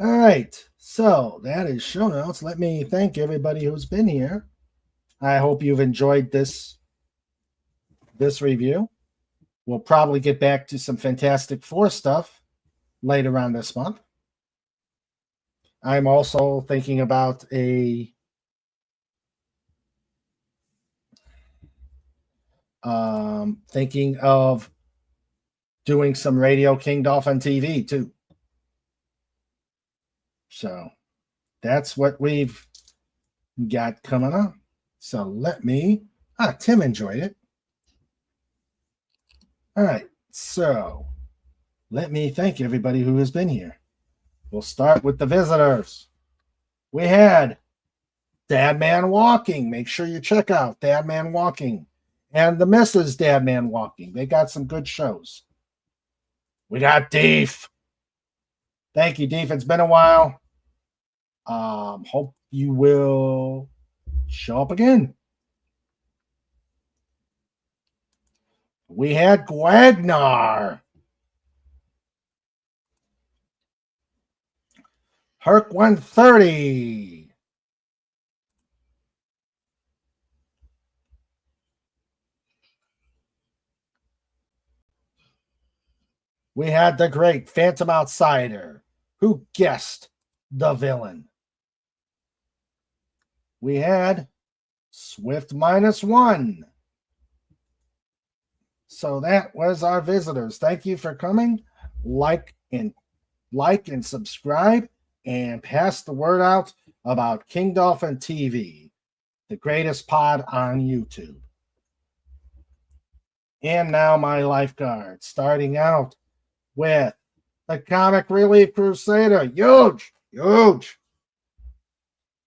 All right, so that is show notes. Let me thank everybody who's been here. I hope you've enjoyed this review. We'll probably get back to some Fantastic Four stuff later on this month. I'm also thinking about thinking of doing some Radio King Dolphin TV too. So that's what we've got coming up. So let me... Tim enjoyed it. All right, so let me thank everybody who has been here. We'll start with the visitors. We had Dadman Walking. Make sure you check out Dadman Walking and the Mrs. Dadman Walking. They got some good shows. We got Deef. Thank you, Deef. It's been a while. Hope you will show up again. We had Gwagnar. Herc 130. We had the great Phantom Outsider, who guessed the villain. We had Swift -1. So that was our visitors. Thank you for coming. Like and subscribe and pass the word out about King Dolphin TV, the greatest pod on YouTube. And now my lifeguard, starting out with the Comic Relief Crusader. Huge.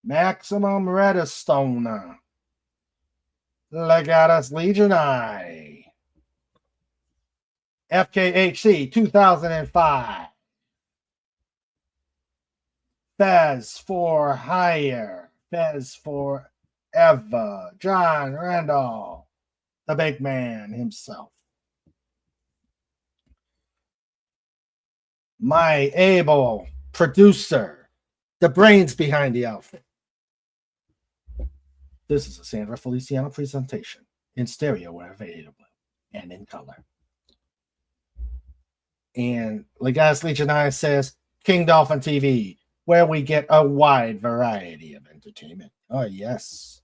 Maximum Redstone. Legatus Legionii. FKHC 2005. Fez for Hire. Fez for Eva. John Randall. The big man himself. My able producer. The brains behind the outfit. This is a Sandra Feliciano presentation in stereo where available and in color. And Legatus Legionnaire says King Dolphin TV, where we get a wide variety of entertainment. Oh, yes.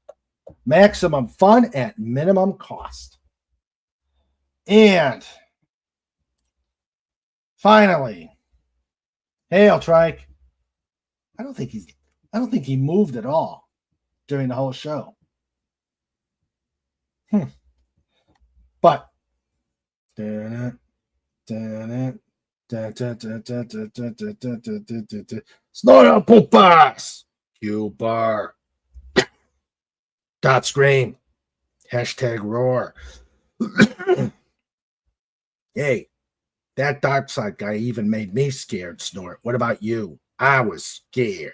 Maximum fun at minimum cost. And finally, Hail Trike. I don't think he moved at all during the whole show. But Snort Poopas! Q-Bar. Dot Scream. Hashtag Roar. Hey, that dark side guy even made me scared, Snort. What about you? I was scared.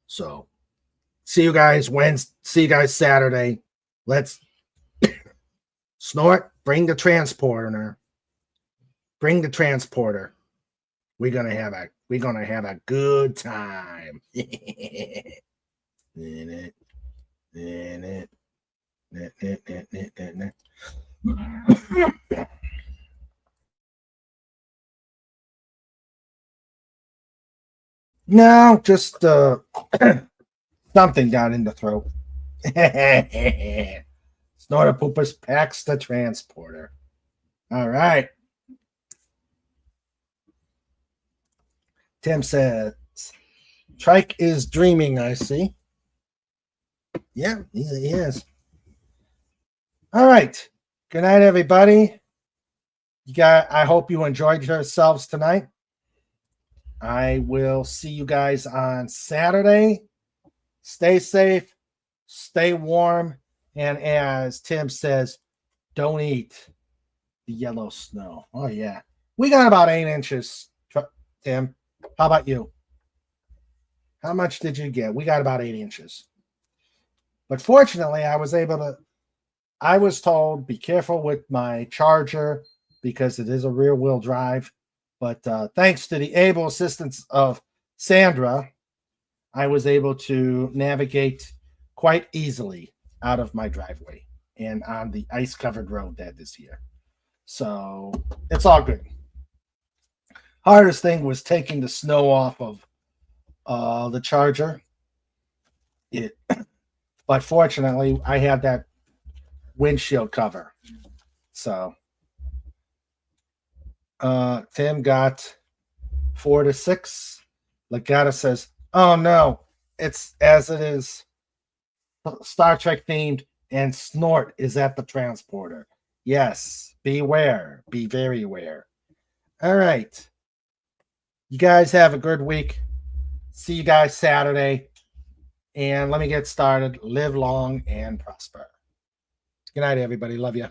So, see you guys Wednesday. See you guys Saturday. Let's Snort. Bring the transporter. Bring the transporter. We're gonna have a good time. No, just something got in the throat. Snorter Poopers packs the transporter. All right. Tim says, Trike is dreaming, I see. Yeah, he is. All right. Good night, everybody. I hope you enjoyed yourselves tonight. I will see you guys on Saturday. Stay safe, stay warm, and as Tim says, don't eat the yellow snow. Oh, yeah. We got about 8 inches, Tim. How about you? How much did you get? We got about 8 inches. But fortunately, I was told, be careful with my Charger because it is a rear-wheel drive. But thanks to the able assistance of Sandra, I was able to navigate quite easily out of my driveway and on the ice-covered road that is here. So it's all good. Hardest thing was taking the snow off of the Charger. But fortunately, I had that windshield cover. So Tim got 4 to 6. Legata says, oh no, it's as it is Star Trek themed and Snort is at the transporter. Yes, beware. Be very aware. All right. You guys have a good week. See you guys Saturday. And let me get started. Live long and prosper. Good night, everybody. Love you.